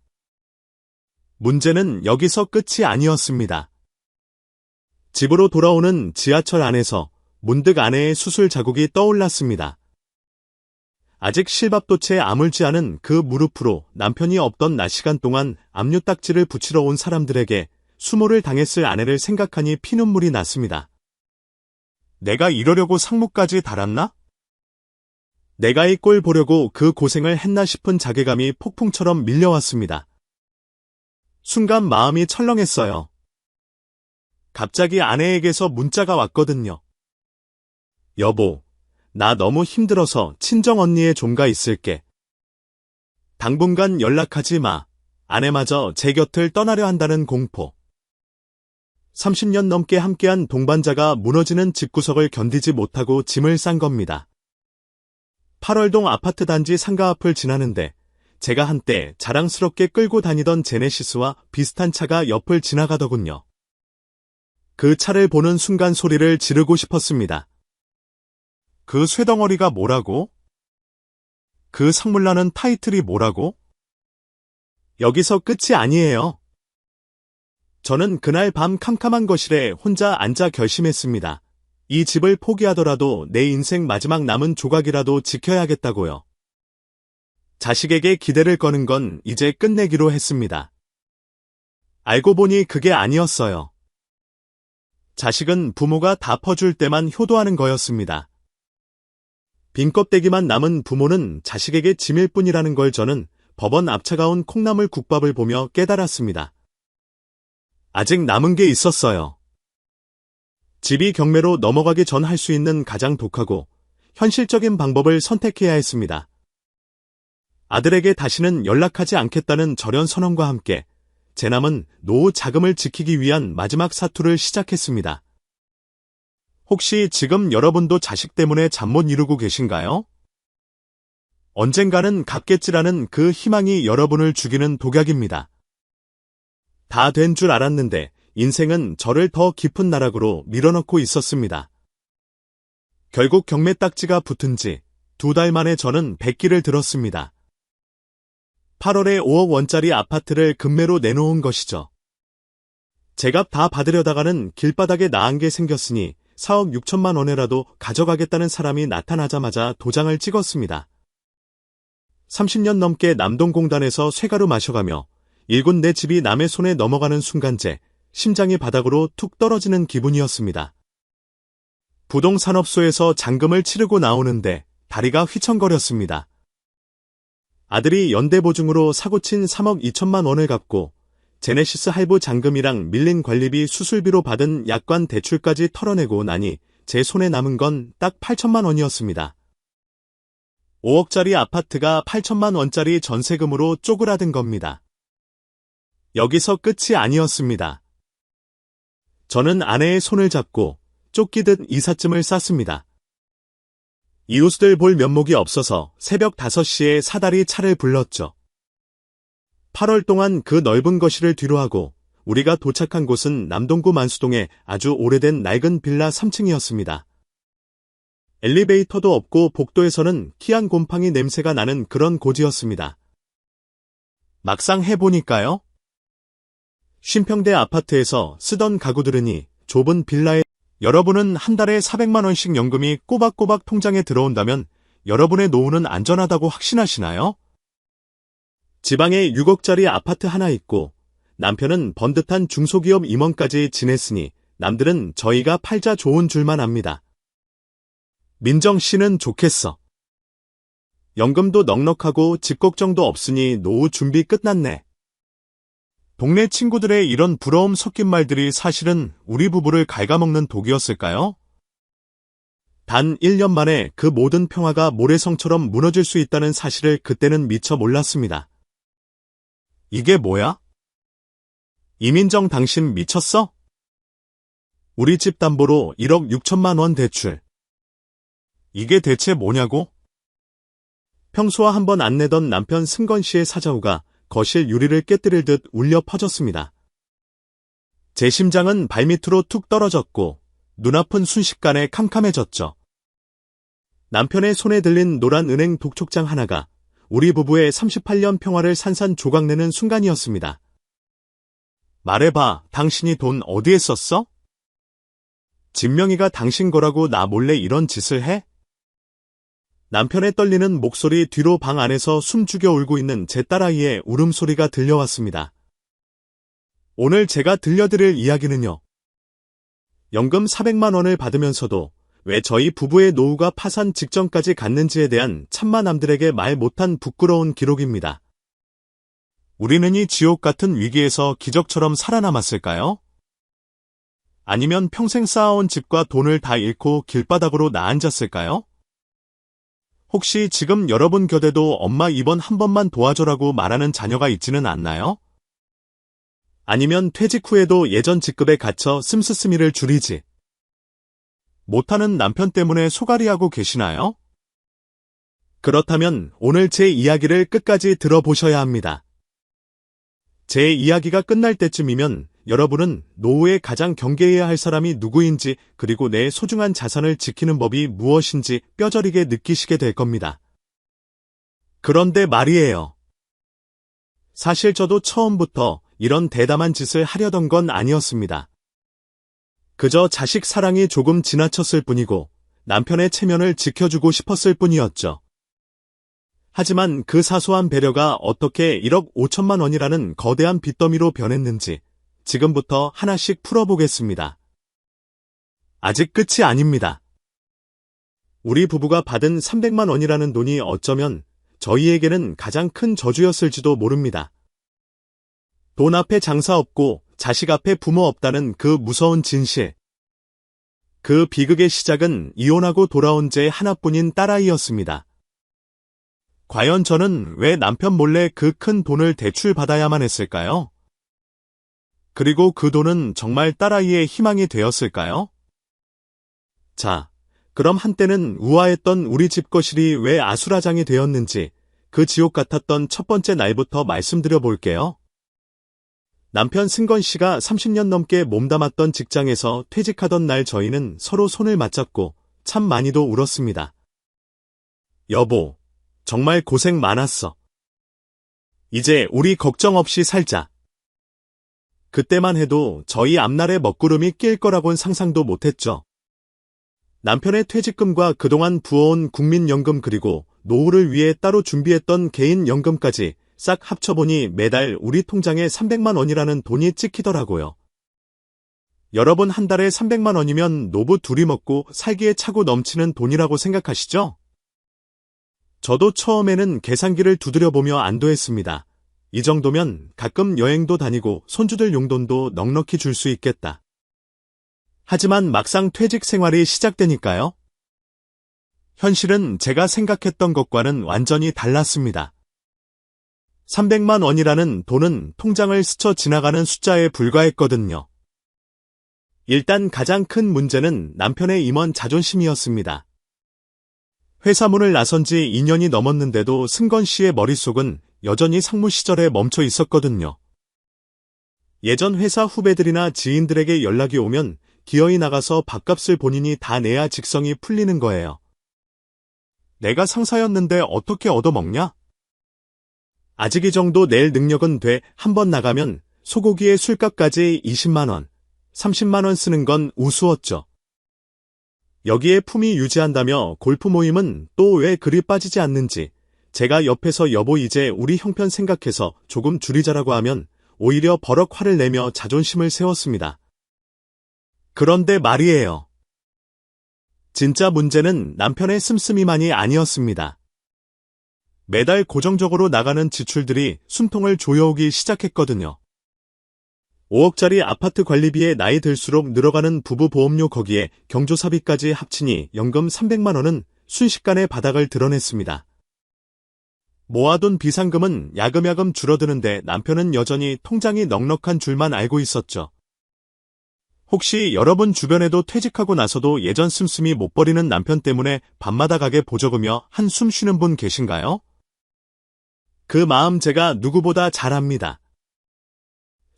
문제는 여기서 끝이 아니었습니다. 집으로 돌아오는 지하철 안에서 문득 아내의 수술 자국이 떠올랐습니다. 아직 실밥도 채 아물지 않은 그 무릎으로 남편이 없던 낮 시간 동안 압류딱지를 붙이러 온 사람들에게 수모를 당했을 아내를 생각하니 피눈물이 났습니다. 내가 이러려고 상무까지 달았나? 내가 이 꼴 보려고 그 고생을 했나 싶은 자괴감이 폭풍처럼 밀려왔습니다. 순간 마음이 철렁했어요. 갑자기 아내에게서 문자가 왔거든요. 여보, 나 너무 힘들어서 친정언니에 좀가 있을게. 당분간 연락하지 마. 아내마저 제 곁을 떠나려 한다는 공포. 30년 넘게 함께한 동반자가 무너지는 집구석을 견디지 못하고 짐을 싼 겁니다. 8월동 아파트 단지 상가 앞을 지나는데 제가 한때 자랑스럽게 끌고 다니던 제네시스와 비슷한 차가 옆을 지나가더군요. 그 차를 보는 순간 소리를 지르고 싶었습니다. 그 쇠덩어리가 뭐라고? 그 상물나는 타이틀이 뭐라고? 여기서 끝이 아니에요. 저는 그날 밤 캄캄한 거실에 혼자 앉아 결심했습니다. 이 집을 포기하더라도 내 인생 마지막 남은 조각이라도 지켜야겠다고요. 자식에게 기대를 거는 건 이제 끝내기로 했습니다. 알고 보니 그게 아니었어요. 자식은 부모가 다 퍼줄 때만 효도하는 거였습니다. 빈 껍데기만 남은 부모는 자식에게 짐일 뿐이라는 걸 저는 법원 앞 차가운 콩나물 국밥을 보며 깨달았습니다. 아직 남은 게 있었어요. 집이 경매로 넘어가기 전 할 수 있는 가장 독하고 현실적인 방법을 선택해야 했습니다. 아들에게 다시는 연락하지 않겠다는 절연 선언과 함께 제 남은 노후 자금을 지키기 위한 마지막 사투를 시작했습니다. 혹시 지금 여러분도 자식 때문에 잠 못 이루고 계신가요? 언젠가는 갚겠지라는 그 희망이 여러분을 죽이는 독약입니다. 다 된 줄 알았는데 인생은 저를 더 깊은 나락으로 밀어넣고 있었습니다. 결국 경매 딱지가 붙은 지 2달 만에 저는 백기를 들었습니다. 8월에 5억 원짜리 아파트를 금매로 내놓은 것이죠. 제값 다 받으려다가는 길바닥에 나은 게 생겼으니 4억 6천만 원에라도 가져가겠다는 사람이 나타나자마자 도장을 찍었습니다. 30년 넘게 남동공단에서 쇠가루 마셔가며 일군 내 집이 남의 손에 넘어가는 순간제 심장이 바닥으로 툭 떨어지는 기분이었습니다. 부동산업소에서 잔금을 치르고 나오는데 다리가 휘청거렸습니다. 아들이 연대보증으로 사고친 3억 2천만 원을 갚고 제네시스 할부 잔금이랑 밀린 관리비 수술비로 받은 약관 대출까지 털어내고 나니 제 손에 남은 건 딱 8천만 원이었습니다. 5억짜리 아파트가 8천만 원짜리 전세금으로 쪼그라든 겁니다. 여기서 끝이 아니었습니다. 저는 아내의 손을 잡고 쫓기듯 이삿짐을 쌌습니다. 이웃들 볼 면목이 없어서 새벽 5시에 사다리 차를 불렀죠. 8월 동안 그 넓은 거실을 뒤로하고 우리가 도착한 곳은 남동구 만수동의 아주 오래된 낡은 빌라 3층이었습니다. 엘리베이터도 없고 복도에서는 키안 곰팡이 냄새가 나는 그런 고지였습니다. 막상 해보니까요. 쉼평대 아파트에서 쓰던 가구들으니 좁은 빌라에 여러분은 한 달에 400만 원씩 연금이 꼬박꼬박 통장에 들어온다면 여러분의 노후는 안전하다고 확신하시나요? 지방에 6억짜리 아파트 하나 있고 남편은 번듯한 중소기업 임원까지 지냈으니 남들은 저희가 팔자 좋은 줄만 압니다. 민정 씨는 좋겠어. 연금도 넉넉하고 집 걱정도 없으니 노후 준비 끝났네. 동네 친구들의 이런 부러움 섞인 말들이 사실은 우리 부부를 갉아먹는 독이었을까요? 단 1년 만에 그 모든 평화가 모래성처럼 무너질 수 있다는 사실을 그때는 미처 몰랐습니다. 이게 뭐야? 이민정 당신 미쳤어? 우리 집 담보로 1억 6천만 원 대출. 이게 대체 뭐냐고? 평소와 한 번 안 내던 남편 승건 씨의 사자후가 거실 유리를 깨뜨릴 듯 울려 퍼졌습니다. 제 심장은 발밑으로 툭 떨어졌고 눈앞은 순식간에 캄캄해졌죠. 남편의 손에 들린 노란 은행 독촉장 하나가 우리 부부의 38년 평화를 산산조각내는 순간이었습니다. 말해봐, 당신이 돈 어디에 썼어? 진명이가 당신 거라고 나 몰래 이런 짓을 해? 남편의 떨리는 목소리 뒤로 방 안에서 숨죽여 울고 있는 제 딸아이의 울음소리가 들려왔습니다. 오늘 제가 들려드릴 이야기는요. 연금 400만 원을 받으면서도 왜 저희 부부의 노후가 파산 직전까지 갔는지에 대한 참마남들에게 말 못한 부끄러운 기록입니다. 우리는 이 지옥 같은 위기에서 기적처럼 살아남았을까요? 아니면 평생 쌓아온 집과 돈을 다 잃고 길바닥으로 나앉았을까요? 혹시 지금 여러분 곁에도 엄마 이번 한 번만 도와줘라고 말하는 자녀가 있지는 않나요? 아니면 퇴직 후에도 예전 직급에 갇혀 씀씀이를 줄이지 못하는 남편 때문에 소갈이하고 계시나요? 그렇다면 오늘 제 이야기를 끝까지 들어보셔야 합니다. 제 이야기가 끝날 때쯤이면 여러분은 노후에 가장 경계해야 할 사람이 누구인지 그리고 내 소중한 자산을 지키는 법이 무엇인지 뼈저리게 느끼시게 될 겁니다. 그런데 말이에요. 사실 저도 처음부터 이런 대담한 짓을 하려던 건 아니었습니다. 그저 자식 사랑이 조금 지나쳤을 뿐이고 남편의 체면을 지켜주고 싶었을 뿐이었죠. 하지만 그 사소한 배려가 어떻게 1억 5천만 원이라는 거대한 빚더미로 변했는지 지금부터 하나씩 풀어보겠습니다. 아직 끝이 아닙니다. 우리 부부가 받은 300만 원이라는 돈이 어쩌면 저희에게는 가장 큰 저주였을지도 모릅니다. 돈 앞에 장사 없고 자식 앞에 부모 없다는 그 무서운 진실. 그 비극의 시작은 이혼하고 돌아온 제 하나뿐인 딸아이였습니다. 과연 저는 왜 남편 몰래 그 큰 돈을 대출받아야만 했을까요? 그리고 그 돈은 정말 딸아이의 희망이 되었을까요? 자, 그럼 한때는 우아했던 우리 집 거실이 왜 아수라장이 되었는지 그 지옥 같았던 첫 번째 날부터 말씀드려 볼게요. 남편 승건 씨가 30년 넘게 몸담았던 직장에서 퇴직하던 날 저희는 서로 손을 맞잡고 참 많이도 울었습니다. 여보, 정말 고생 많았어. 이제 우리 걱정 없이 살자. 그때만 해도 저희 앞날에 먹구름이 낄 거라곤 상상도 못했죠. 남편의 퇴직금과 그동안 부어온 국민연금 그리고 노후를 위해 따로 준비했던 개인연금까지 싹 합쳐보니 매달 우리 통장에 300만 원이라는 돈이 찍히더라고요. 여러분 한 달에 300만 원이면 노부 둘이 먹고 살기에 차고 넘치는 돈이라고 생각하시죠? 저도 처음에는 계산기를 두드려보며 안도했습니다. 이 정도면 가끔 여행도 다니고 손주들 용돈도 넉넉히 줄 수 있겠다. 하지만 막상 퇴직 생활이 시작되니까요. 현실은 제가 생각했던 것과는 완전히 달랐습니다. 300만 원이라는 돈은 통장을 스쳐 지나가는 숫자에 불과했거든요. 일단 가장 큰 문제는 남편의 임원 자존심이었습니다. 회사 문을 나선 지 2년이 넘었는데도 승건 씨의 머릿속은 여전히 상무 시절에 멈춰 있었거든요. 예전 회사 후배들이나 지인들에게 연락이 오면 기어이 나가서 밥값을 본인이 다 내야 직성이 풀리는 거예요. 내가 상사였는데 어떻게 얻어먹냐? 아직 이 정도 낼 능력은 돼. 한번 나가면 소고기에 술값까지 20만 원, 30만 원 쓰는 건 우스웠죠. 여기에 품위 유지한다며 골프 모임은 또 왜 그리 빠지지 않는지 제가 옆에서 여보 이제 우리 형편 생각해서 조금 줄이자라고 하면 오히려 버럭 화를 내며 자존심을 세웠습니다. 그런데 말이에요. 진짜 문제는 남편의 씀씀이만이 아니었습니다. 매달 고정적으로 나가는 지출들이 숨통을 조여오기 시작했거든요. 5억짜리 아파트 관리비에 나이 들수록 늘어가는 부부 보험료 거기에 경조사비까지 합치니 연금 300만 원은 순식간에 바닥을 드러냈습니다. 모아둔 비상금은 야금야금 줄어드는데 남편은 여전히 통장이 넉넉한 줄만 알고 있었죠. 혹시 여러분 주변에도 퇴직하고 나서도 예전 씀씀이 못 버리는 남편 때문에 밤마다 가게 보적으며 한숨 쉬는 분 계신가요? 그 마음 제가 누구보다 잘 압니다.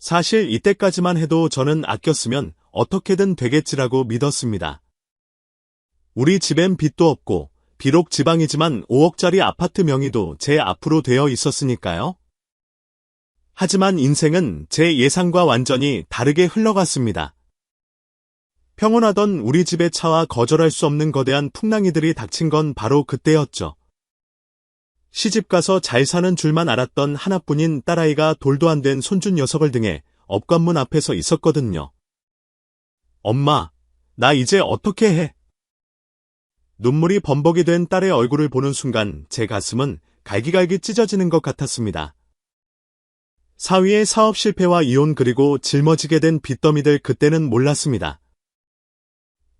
사실 이때까지만 해도 저는 아꼈으면 어떻게든 되겠지라고 믿었습니다. 우리 집엔 빚도 없고 비록 지방이지만 5억짜리 아파트 명의도 제 앞으로 되어 있었으니까요. 하지만 인생은 제 예상과 완전히 다르게 흘러갔습니다. 평온하던 우리 집의 차와 거절할 수 없는 거대한 풍랑이들이 닥친 건 바로 그때였죠. 시집가서 잘 사는 줄만 알았던 하나뿐인 딸아이가 돌도 안 된 손주 녀석을 등에 업관문 앞에 서 있었거든요. 엄마, 나 이제 어떻게 해? 눈물이 범벅이 된 딸의 얼굴을 보는 순간 제 가슴은 갈기갈기 찢어지는 것 같았습니다. 사위의 사업 실패와 이혼 그리고 짊어지게 된 빚더미들 그때는 몰랐습니다.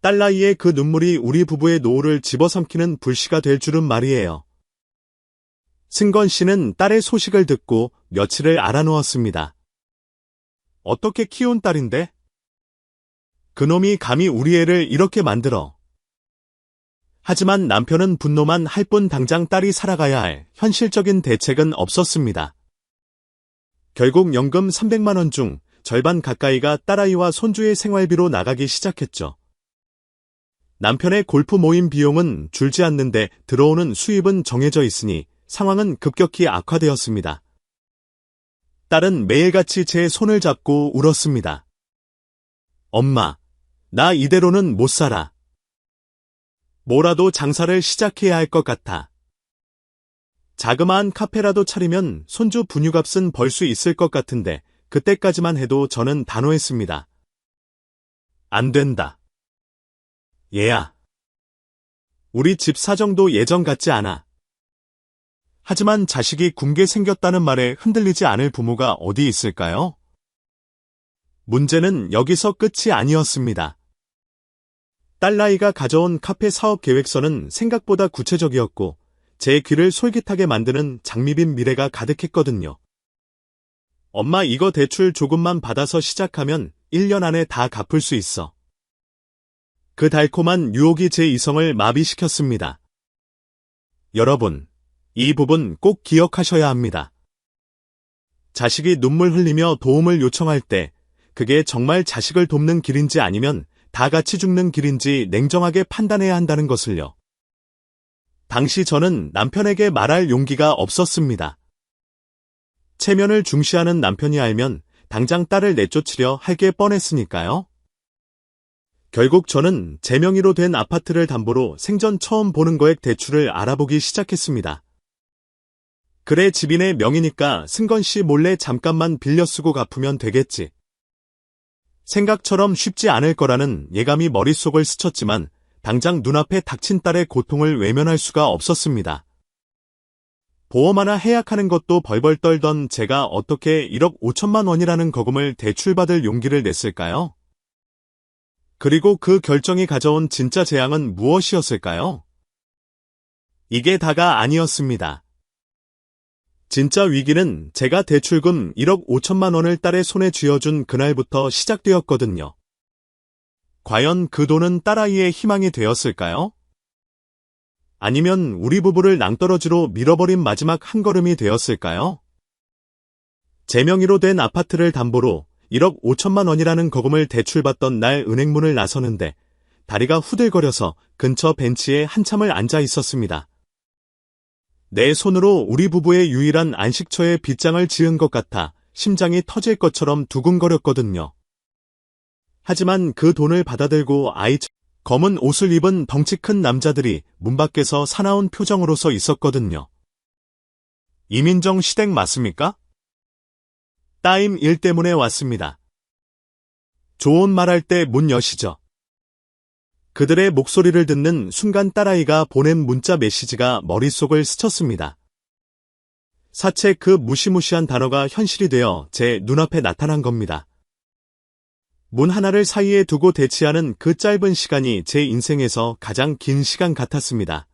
딸 나이에 그 눈물이 우리 부부의 노후를 집어삼키는 불씨가 될 줄은 말이에요. 승건 씨는 딸의 소식을 듣고 며칠을 알아누웠습니다. 어떻게 키운 딸인데? 그놈이 감히 우리 애를 이렇게 만들어. 하지만 남편은 분노만 할 뿐 당장 딸이 살아가야 할 현실적인 대책은 없었습니다. 결국 연금 300만 원 중 절반 가까이가 딸아이와 손주의 생활비로 나가기 시작했죠. 남편의 골프 모임 비용은 줄지 않는데 들어오는 수입은 정해져 있으니 상황은 급격히 악화되었습니다. 딸은 매일같이 제 손을 잡고 울었습니다. 엄마, 나 이대로는 못 살아. 뭐라도 장사를 시작해야 할 것 같아. 자그마한 카페라도 차리면 손주 분유값은 벌 수 있을 것 같은데 그때까지만 해도 저는 단호했습니다. 안 된다. 얘야. 우리 집 사정도 예전 같지 않아. 하지만 자식이 굶게 생겼다는 말에 흔들리지 않을 부모가 어디 있을까요? 문제는 여기서 끝이 아니었습니다. 딸나이가 가져온 카페 사업 계획서는 생각보다 구체적이었고 제 귀를 솔깃하게 만드는 장밋빛 미래가 가득했거든요. 엄마 이거 대출 조금만 받아서 시작하면 1년 안에 다 갚을 수 있어. 그 달콤한 유혹이 제 이성을 마비시켰습니다. 여러분, 이 부분 꼭 기억하셔야 합니다. 자식이 눈물 흘리며 도움을 요청할 때 그게 정말 자식을 돕는 길인지 아니면 다 같이 죽는 길인지 냉정하게 판단해야 한다는 것을요. 당시 저는 남편에게 말할 용기가 없었습니다. 체면을 중시하는 남편이 알면 당장 딸을 내쫓으려 할 게 뻔했으니까요. 결국 저는 제 명의로 된 아파트를 담보로 생전 처음 보는 거액 대출을 알아보기 시작했습니다. 그래 집인의 명의니까 승건 씨 몰래 잠깐만 빌려 쓰고 갚으면 되겠지. 생각처럼 쉽지 않을 거라는 예감이 머릿속을 스쳤지만 당장 눈앞에 닥친 딸의 고통을 외면할 수가 없었습니다. 보험 하나 해약하는 것도 벌벌 떨던 제가 어떻게 1억 5천만 원이라는 거금을 대출받을 용기를 냈을까요? 그리고 그 결정이 가져온 진짜 재앙은 무엇이었을까요? 이게 다가 아니었습니다. 진짜 위기는 제가 대출금 1억 5천만 원을 딸의 손에 쥐어준 그날부터 시작되었거든요. 과연 그 돈은 딸아이의 희망이 되었을까요? 아니면 우리 부부를 낭떠러지로 밀어버린 마지막 한 걸음이 되었을까요? 제 명의로 된 아파트를 담보로 1억 5천만 원이라는 거금을 대출받던 날 은행문을 나서는데 다리가 후들거려서 근처 벤치에 한참을 앉아 있었습니다. 내 손으로 우리 부부의 유일한 안식처에 빗장을 지은 것 같아 심장이 터질 것처럼 두근거렸거든요. 하지만 그 돈을 받아들고 검은 옷을 입은 덩치 큰 남자들이 문 밖에서 사나운 표정으로 서 있었거든요. 이민정 시댁 맞습니까? 따임 일 때문에 왔습니다. 좋은 말할 때 문 여시죠. 그들의 목소리를 듣는 순간 딸아이가 보낸 문자 메시지가 머릿속을 스쳤습니다. 사채 그 무시무시한 단어가 현실이 되어 제 눈앞에 나타난 겁니다. 문 하나를 사이에 두고 대치하는 그 짧은 시간이 제 인생에서 가장 긴 시간 같았습니다.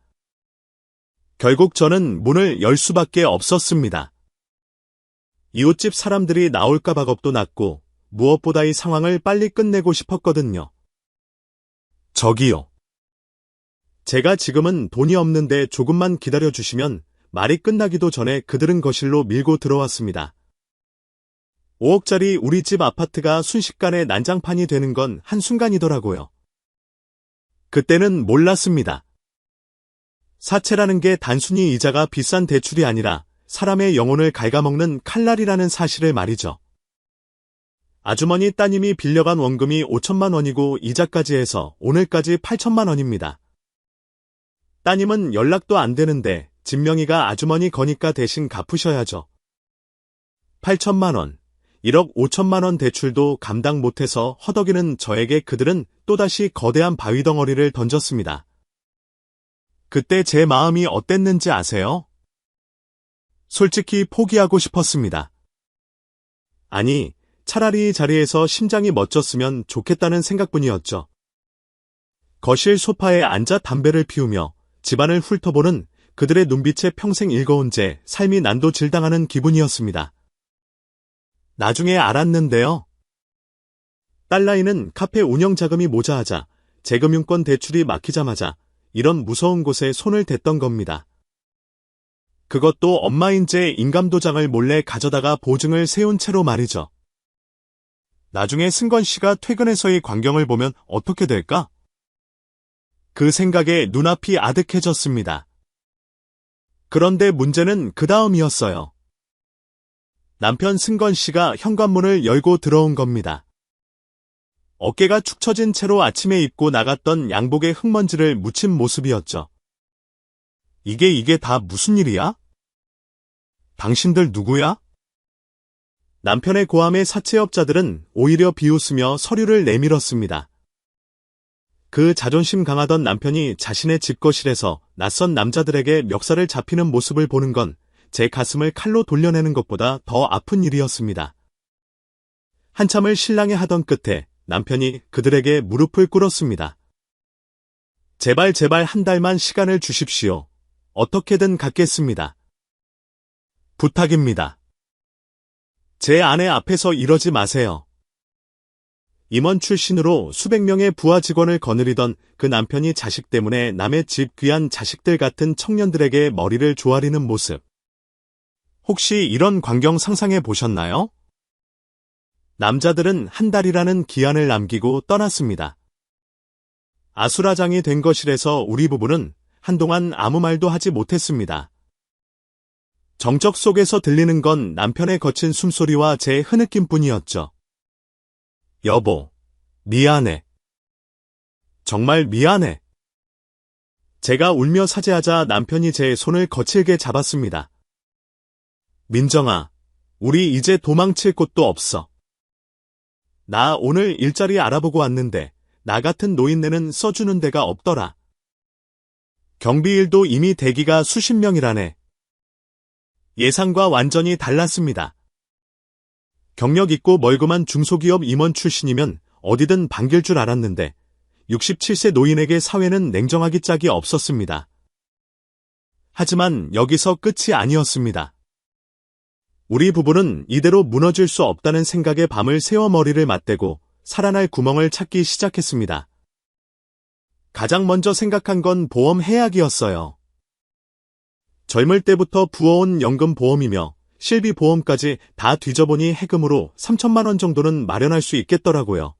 결국 저는 문을 열 수밖에 없었습니다. 이웃집 사람들이 나올까봐 겁도 났고 무엇보다 이 상황을 빨리 끝내고 싶었거든요. 저기요. 제가 지금은 돈이 없는데 조금만 기다려주시면 말이 끝나기도 전에 그들은 거실로 밀고 들어왔습니다. 5억짜리 우리 집 아파트가 순식간에 난장판이 되는 건 한순간이더라고요. 그때는 몰랐습니다. 사채라는 게 단순히 이자가 비싼 대출이 아니라 사람의 영혼을 갉아먹는 칼날이라는 사실을 말이죠. 아주머니 따님이 빌려간 원금이 5천만 원이고 이자까지 해서 오늘까지 8천만 원입니다. 따님은 연락도 안 되는데 진명이가 아주머니 거니까 대신 갚으셔야죠. 8천만 원, 1억 5천만 원 대출도 감당 못해서 허덕이는 저에게 그들은 또다시 거대한 바위덩어리를 던졌습니다. 그때 제 마음이 어땠는지 아세요? 솔직히 포기하고 싶었습니다. 아니, 차라리 이 자리에서 심장이 멎었으면 좋겠다는 생각뿐이었죠. 거실 소파에 앉아 담배를 피우며 집안을 훑어보는 그들의 눈빛에 평생 읽어온 제 삶이 난도질당하는 기분이었습니다. 나중에 알았는데요. 딸나이는 카페 운영 자금이 모자하자 재금융권 대출이 막히자마자 이런 무서운 곳에 손을 댔던 겁니다. 그것도 엄마인 제 인감도장을 몰래 가져다가 보증을 세운 채로 말이죠. 나중에 승건 씨가 퇴근해서의 광경을 보면 어떻게 될까? 그 생각에 눈앞이 아득해졌습니다. 그런데 문제는 그 다음이었어요. 남편 승건 씨가 현관문을 열고 들어온 겁니다. 어깨가 축 처진 채로 아침에 입고 나갔던 양복에 흙먼지를 묻힌 모습이었죠. 이게 다 무슨 일이야? 당신들 누구야? 남편의 고함에 사채업자들은 오히려 비웃으며 서류를 내밀었습니다. 그 자존심 강하던 남편이 자신의 집거실에서 낯선 남자들에게 멱살을 잡히는 모습을 보는 건 제 가슴을 칼로 돌려내는 것보다 더 아픈 일이었습니다. 한참을 실랑이 하던 끝에 남편이 그들에게 무릎을 꿇었습니다. 제발 한 달만 시간을 주십시오. 어떻게든 갚겠습니다. 부탁입니다. 제 아내 앞에서 이러지 마세요. 임원 출신으로 수백 명의 부하 직원을 거느리던 그 남편이 자식 때문에 남의 집 귀한 자식들 같은 청년들에게 머리를 조아리는 모습. 혹시 이런 광경 상상해 보셨나요? 남자들은 한 달이라는 기한을 남기고 떠났습니다. 아수라장이 된 거실에서 우리 부부는 한동안 아무 말도 하지 못했습니다. 정적 속에서 들리는 건 남편의 거친 숨소리와 제 흐느낌뿐이었죠. 여보, 미안해. 정말 미안해. 제가 울며 사죄하자 남편이 제 손을 거칠게 잡았습니다. 민정아, 우리 이제 도망칠 곳도 없어. 나 오늘 일자리 알아보고 왔는데 나 같은 노인네는 써주는 데가 없더라. 경비일도 이미 대기가 수십 명이라네. 예상과 완전히 달랐습니다. 경력 있고 멀끔한 중소기업 임원 출신이면 어디든 반길 줄 알았는데 67세 노인에게 사회는 냉정하기 짝이 없었습니다. 하지만 여기서 끝이 아니었습니다. 우리 부부는 이대로 무너질 수 없다는 생각에 밤을 새워 머리를 맞대고 살아날 구멍을 찾기 시작했습니다. 가장 먼저 생각한 건 보험 해약이었어요. 젊을 때부터 부어온 연금보험이며 실비보험까지 다 뒤져보니 해금으로 3천만 원 정도는 마련할 수 있겠더라고요.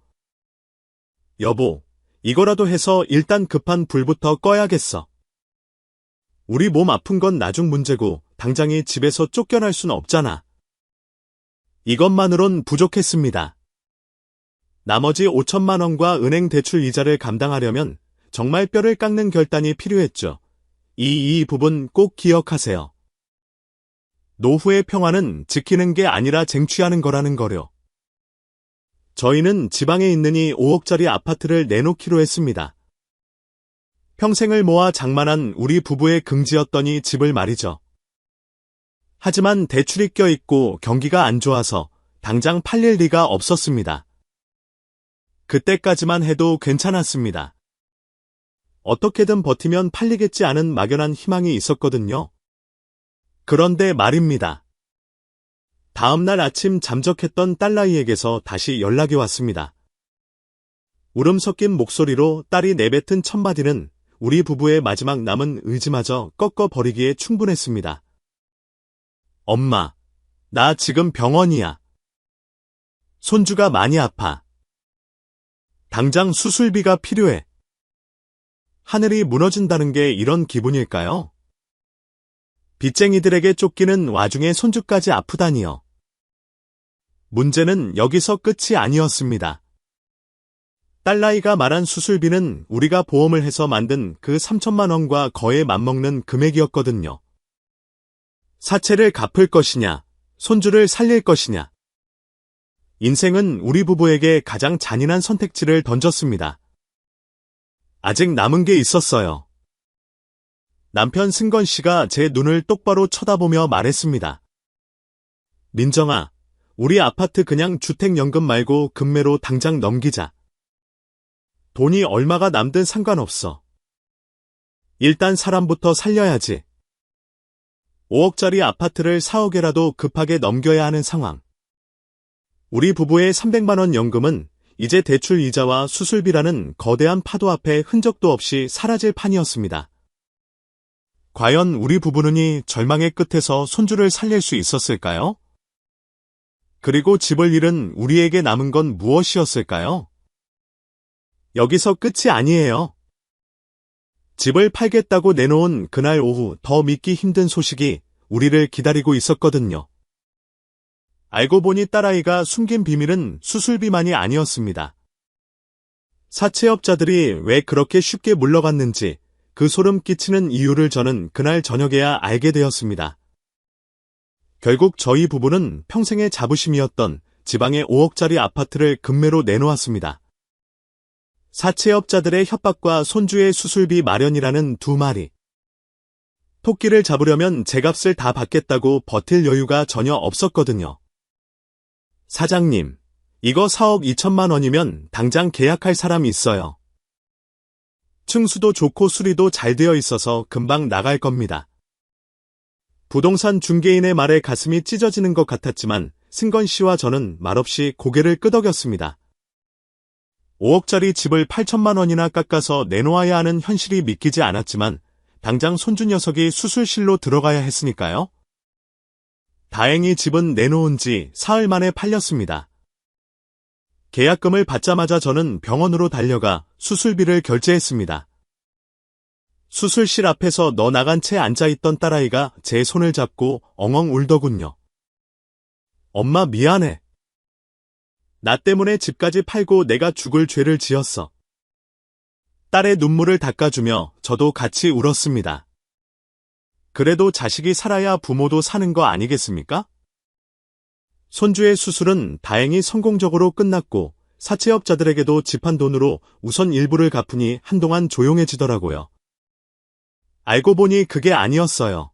여보, 이거라도 해서 일단 급한 불부터 꺼야겠어. 우리 몸 아픈 건 나중 문제고 당장이 집에서 쫓겨날 순 없잖아. 이것만으론 부족했습니다. 나머지 5천만 원과 은행 대출 이자를 감당하려면 정말 뼈를 깎는 결단이 필요했죠. 이 부분 꼭 기억하세요. 노후의 평화는 지키는 게 아니라 쟁취하는 거라는 거요. 저희는 지방에 있느니 5억짜리 아파트를 내놓기로 했습니다. 평생을 모아 장만한 우리 부부의 긍지였더니 집을 말이죠. 하지만 대출이 껴있고 경기가 안 좋아서 당장 팔릴 리가 없었습니다. 그때까지만 해도 괜찮았습니다. 어떻게든 버티면 팔리겠지 않은 막연한 희망이 있었거든요. 그런데 말입니다. 다음날 아침 잠적했던 딸라이에게서 다시 연락이 왔습니다. 울음 섞인 목소리로 딸이 내뱉은 첫마디는 우리 부부의 마지막 남은 의지마저 꺾어버리기에 충분했습니다. 엄마, 나 지금 병원이야. 손주가 많이 아파. 당장 수술비가 필요해. 하늘이 무너진다는 게 이런 기분일까요? 빚쟁이들에게 쫓기는 와중에 손주까지 아프다니요. 문제는 여기서 끝이 아니었습니다. 딸라이가 말한 수술비는 우리가 보험을 해서 만든 그 3천만 원과 거의 맞먹는 금액이었거든요. 사채를 갚을 것이냐, 손주를 살릴 것이냐. 인생은 우리 부부에게 가장 잔인한 선택지를 던졌습니다. 아직 남은 게 있었어요. 남편 승건 씨가 제 눈을 똑바로 쳐다보며 말했습니다. 민정아, 우리 아파트 그냥 주택연금 말고 금매로 당장 넘기자. 돈이 얼마가 남든 상관없어. 일단 사람부터 살려야지. 5억짜리 아파트를 4억에라도 급하게 넘겨야 하는 상황. 우리 부부의 300만 원 연금은 이제 대출 이자와 수술비라는 거대한 파도 앞에 흔적도 없이 사라질 판이었습니다. 과연 우리 부부는 이 절망의 끝에서 손주를 살릴 수 있었을까요? 그리고 집을 잃은 우리에게 남은 건 무엇이었을까요? 여기서 끝이 아니에요. 집을 팔겠다고 내놓은 그날 오후 더 믿기 힘든 소식이 우리를 기다리고 있었거든요. 알고 보니 딸아이가 숨긴 비밀은 수술비만이 아니었습니다. 사채업자들이 왜 그렇게 쉽게 물러갔는지 그 소름 끼치는 이유를 저는 그날 저녁에야 알게 되었습니다. 결국 저희 부부는 평생의 자부심이었던 지방의 5억짜리 아파트를 금매로 내놓았습니다. 사채업자들의 협박과 손주의 수술비 마련이라는 두 마리. 토끼를 잡으려면 제값을 다 받겠다고 버틸 여유가 전혀 없었거든요. 사장님, 이거 4억 2천만 원이면 당장 계약할 사람 있어요. 층수도 좋고 수리도 잘 되어 있어서 금방 나갈 겁니다. 부동산 중개인의 말에 가슴이 찢어지는 것 같았지만 승건 씨와 저는 말없이 고개를 끄덕였습니다. 5억짜리 집을 8천만 원이나 깎아서 내놓아야 하는 현실이 믿기지 않았지만 당장 손주 녀석이 수술실로 들어가야 했으니까요. 다행히 집은 내놓은 지 사흘 만에 팔렸습니다. 계약금을 받자마자 저는 병원으로 달려가 수술비를 결제했습니다. 수술실 앞에서 너 나간 채 앉아있던 딸아이가 제 손을 잡고 엉엉 울더군요. 엄마 미안해. 나 때문에 집까지 팔고 내가 죽을 죄를 지었어. 딸의 눈물을 닦아주며 저도 같이 울었습니다. 그래도 자식이 살아야 부모도 사는 거 아니겠습니까? 손주의 수술은 다행히 성공적으로 끝났고 사채업자들에게도 집한 돈으로 우선 일부를 갚으니 한동안 조용해지더라고요. 알고 보니 그게 아니었어요.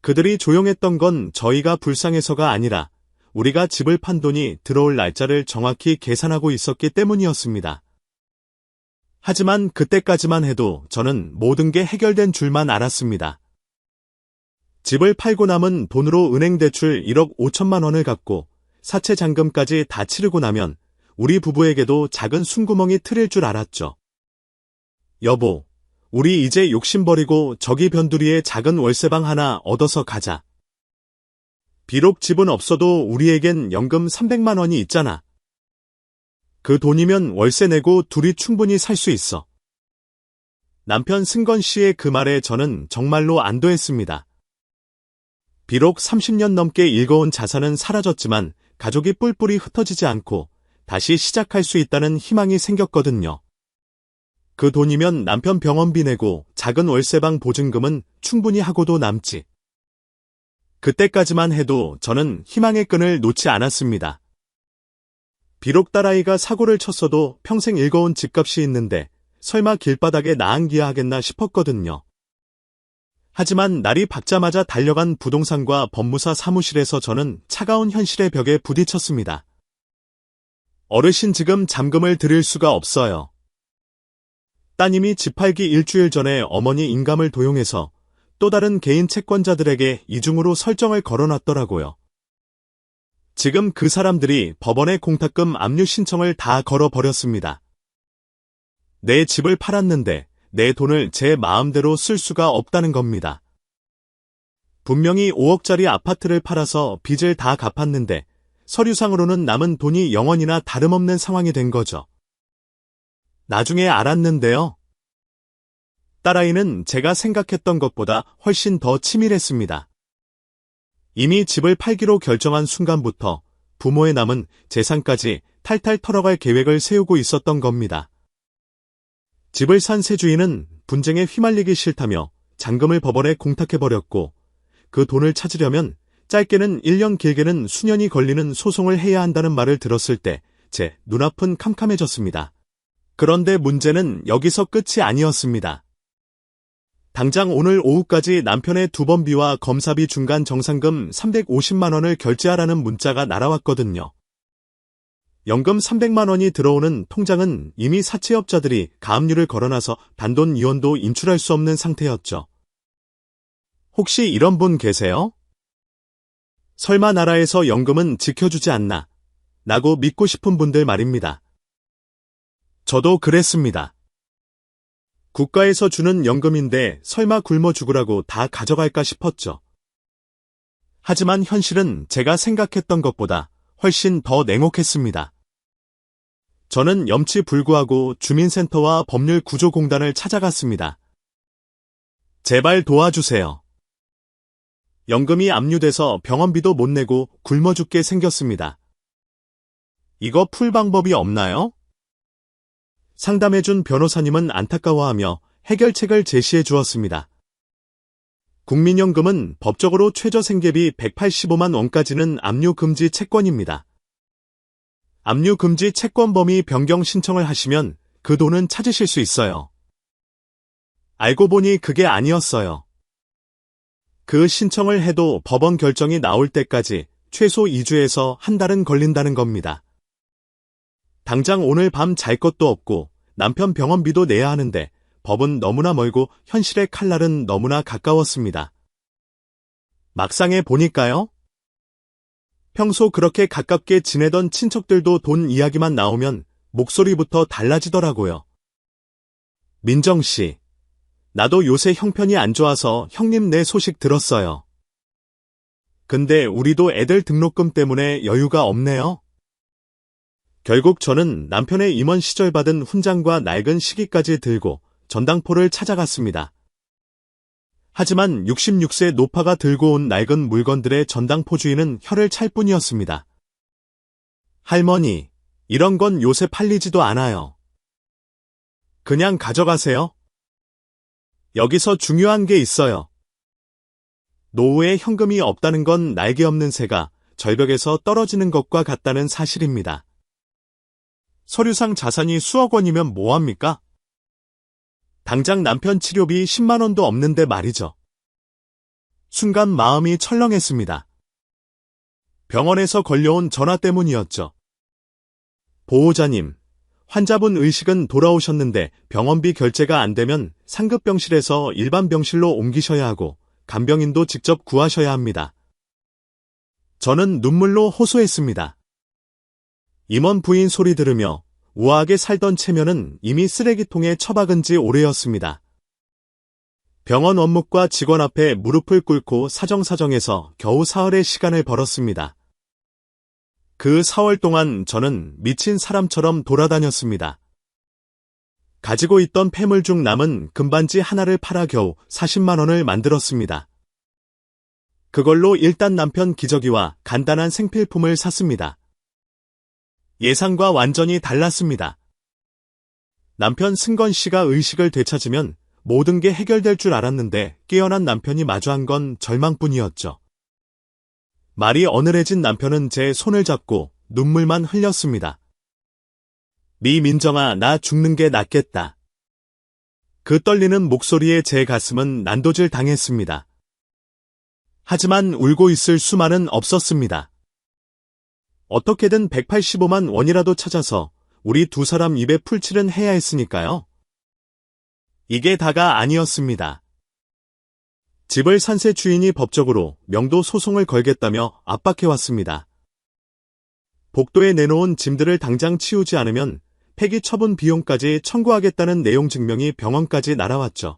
그들이 조용했던 건 저희가 불쌍해서가 아니라 우리가 집을 판 돈이 들어올 날짜를 정확히 계산하고 있었기 때문이었습니다. 하지만 그때까지만 해도 저는 모든 게 해결된 줄만 알았습니다. 집을 팔고 남은 돈으로 은행 대출 1억 5천만 원을 갚고 사채 잔금까지 다 치르고 나면 우리 부부에게도 작은 숨구멍이 트일 줄 알았죠. 여보, 우리 이제 욕심 버리고 저기 변두리에 작은 월세방 하나 얻어서 가자. 비록 집은 없어도 우리에겐 연금 300만 원이 있잖아. 그 돈이면 월세 내고 둘이 충분히 살 수 있어. 남편 승건 씨의 그 말에 저는 정말로 안도했습니다. 비록 30년 넘게 일궈온 자산은 사라졌지만 가족이 뿔뿔이 흩어지지 않고 다시 시작할 수 있다는 희망이 생겼거든요. 그 돈이면 남편 병원비 내고 작은 월세방 보증금은 충분히 하고도 남지. 그때까지만 해도 저는 희망의 끈을 놓지 않았습니다. 비록 딸아이가 사고를 쳤어도 평생 일궈온 집값이 있는데 설마 길바닥에 나앉기야 하겠나 싶었거든요. 하지만 날이 밝자마자 달려간 부동산과 법무사 사무실에서 저는 차가운 현실의 벽에 부딪혔습니다. 어르신 지금 잠금을 드릴 수가 없어요. 따님이 집 팔기 일주일 전에 어머니 인감을 도용해서 또 다른 개인 채권자들에게 이중으로 설정을 걸어놨더라고요. 지금 그 사람들이 법원에 공탁금 압류 신청을 다 걸어버렸습니다. 내 집을 팔았는데 내 돈을 제 마음대로 쓸 수가 없다는 겁니다. 분명히 5억짜리 아파트를 팔아서 빚을 다 갚았는데 서류상으로는 남은 돈이 0원이나 다름없는 상황이 된 거죠. 나중에 알았는데요. 딸아이는 제가 생각했던 것보다 훨씬 더 치밀했습니다. 이미 집을 팔기로 결정한 순간부터 부모의 남은 재산까지 탈탈 털어갈 계획을 세우고 있었던 겁니다. 집을 산 새 주인은 분쟁에 휘말리기 싫다며 잔금을 법원에 공탁해버렸고 그 돈을 찾으려면 짧게는 1년 길게는 수년이 걸리는 소송을 해야 한다는 말을 들었을 때 제 눈앞은 캄캄해졌습니다. 그런데 문제는 여기서 끝이 아니었습니다. 당장 오늘 오후까지 남편의 두번비와 검사비 중간 정산금 350만 원을 결제하라는 문자가 날아왔거든요. 연금 300만 원이 들어오는 통장은 이미 사채업자들이 가압류를 걸어놔서 단돈 2원도 인출할 수 없는 상태였죠. 혹시 이런 분 계세요? 설마 나라에서 연금은 지켜주지 않나? 라고 믿고 싶은 분들 말입니다. 저도 그랬습니다. 국가에서 주는 연금인데 설마 굶어 죽으라고 다 가져갈까 싶었죠. 하지만 현실은 제가 생각했던 것보다 훨씬 더 냉혹했습니다. 저는 염치불구하고 주민센터와 법률구조공단을 찾아갔습니다. 제발 도와주세요. 연금이 압류돼서 병원비도 못 내고 굶어 죽게 생겼습니다. 이거 풀 방법이 없나요? 상담해준 변호사님은 안타까워하며 해결책을 제시해 주었습니다. 국민연금은 법적으로 최저생계비 185만 원까지는 압류금지 채권입니다. 압류금지 채권 범위 변경 신청을 하시면 그 돈은 찾으실 수 있어요. 알고 보니 그게 아니었어요. 그 신청을 해도 법원 결정이 나올 때까지 최소 2주에서 한 달은 걸린다는 겁니다. 당장 오늘 밤 잘 것도 없고 남편 병원비도 내야 하는데 법은 너무나 멀고 현실의 칼날은 너무나 가까웠습니다. 막상해 보니까요. 평소 그렇게 가깝게 지내던 친척들도 돈 이야기만 나오면 목소리부터 달라지더라고요. 민정씨, 나도 요새 형편이 안 좋아서 형님 내 소식 들었어요. 근데 우리도 애들 등록금 때문에 여유가 없네요. 결국 저는 남편의 임원 시절 받은 훈장과 낡은 시기까지 들고 전당포를 찾아갔습니다. 하지만 66세 노파가 들고 온 낡은 물건들의 전당포 주인은 혀를 찰 뿐이었습니다. 할머니, 이런 건 요새 팔리지도 않아요. 그냥 가져가세요. 여기서 중요한 게 있어요. 노후에 현금이 없다는 건 날개 없는 새가 절벽에서 떨어지는 것과 같다는 사실입니다. 서류상 자산이 수억 원이면 뭐합니까? 당장 남편 치료비 10만 원도 없는데 말이죠. 순간 마음이 철렁했습니다. 병원에서 걸려온 전화 때문이었죠. 보호자님, 환자분 의식은 돌아오셨는데 병원비 결제가 안 되면 상급 병실에서 일반 병실로 옮기셔야 하고 간병인도 직접 구하셔야 합니다. 저는 눈물로 호소했습니다. 임원 부인 소리 들으며 우아하게 살던 체면은 이미 쓰레기통에 처박은 지 오래였습니다. 병원 원무과 직원 앞에 무릎을 꿇고 사정사정해서 겨우 사흘의 시간을 벌었습니다. 그 4월 동안 저는 미친 사람처럼 돌아다녔습니다. 가지고 있던 폐물 중 남은 금반지 하나를 팔아 겨우 40만 원을 만들었습니다. 그걸로 일단 남편 기저귀와 간단한 생필품을 샀습니다. 예상과 완전히 달랐습니다. 남편 승건 씨가 의식을 되찾으면 모든 게 해결될 줄 알았는데 깨어난 남편이 마주한 건 절망뿐이었죠. 말이 어눌해진 남편은 제 손을 잡고 눈물만 흘렸습니다. 미 민정아, 나 죽는 게 낫겠다. 그 떨리는 목소리에 제 가슴은 난도질 당했습니다. 하지만 울고 있을 수만은 없었습니다. 어떻게든 185만 원이라도 찾아서 우리 두 사람 입에 풀칠은 해야 했으니까요. 이게 다가 아니었습니다. 집을 산세 주인이 법적으로 명도 소송을 걸겠다며 압박해왔습니다. 복도에 내놓은 짐들을 당장 치우지 않으면 폐기 처분 비용까지 청구하겠다는 내용 증명이 병원까지 날아왔죠.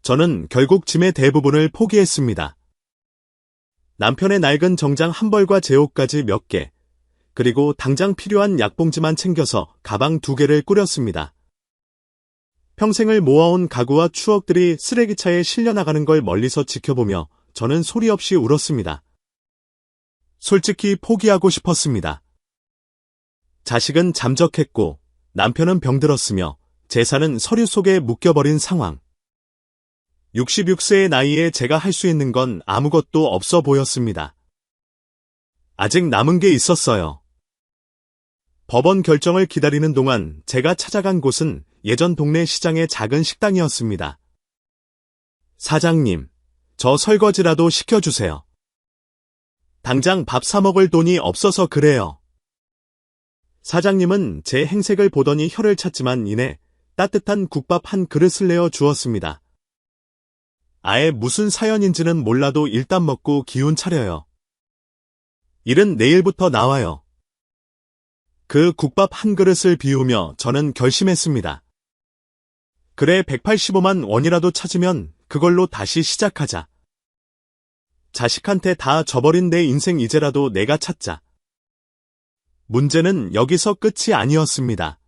저는 결국 짐의 대부분을 포기했습니다. 남편의 낡은 정장 한 벌과 제 옷까지 몇 개, 그리고 당장 필요한 약봉지만 챙겨서 가방 2개를 꾸렸습니다. 평생을 모아온 가구와 추억들이 쓰레기차에 실려나가는 걸 멀리서 지켜보며 저는 소리 없이 울었습니다. 솔직히 포기하고 싶었습니다. 자식은 잠적했고 남편은 병들었으며 재산은 서류 속에 묶여버린 상황. 66세의 나이에 제가 할 수 있는 건 아무것도 없어 보였습니다. 아직 남은 게 있었어요. 법원 결정을 기다리는 동안 제가 찾아간 곳은 예전 동네 시장의 작은 식당이었습니다. 사장님, 저 설거지라도 시켜주세요. 당장 밥 사 먹을 돈이 없어서 그래요. 사장님은 제 행색을 보더니 혀를 찼지만 이내 따뜻한 국밥 한 그릇을 내어 주었습니다. 아예 무슨 사연인지는 몰라도 일단 먹고 기운 차려요. 일은 내일부터 나와요. 그 국밥 한 그릇을 비우며 저는 결심했습니다. 그래, 185만 원이라도 찾으면 그걸로 다시 시작하자. 자식한테 다 져버린 내 인생 이제라도 내가 찾자. 문제는 여기서 끝이 아니었습니다.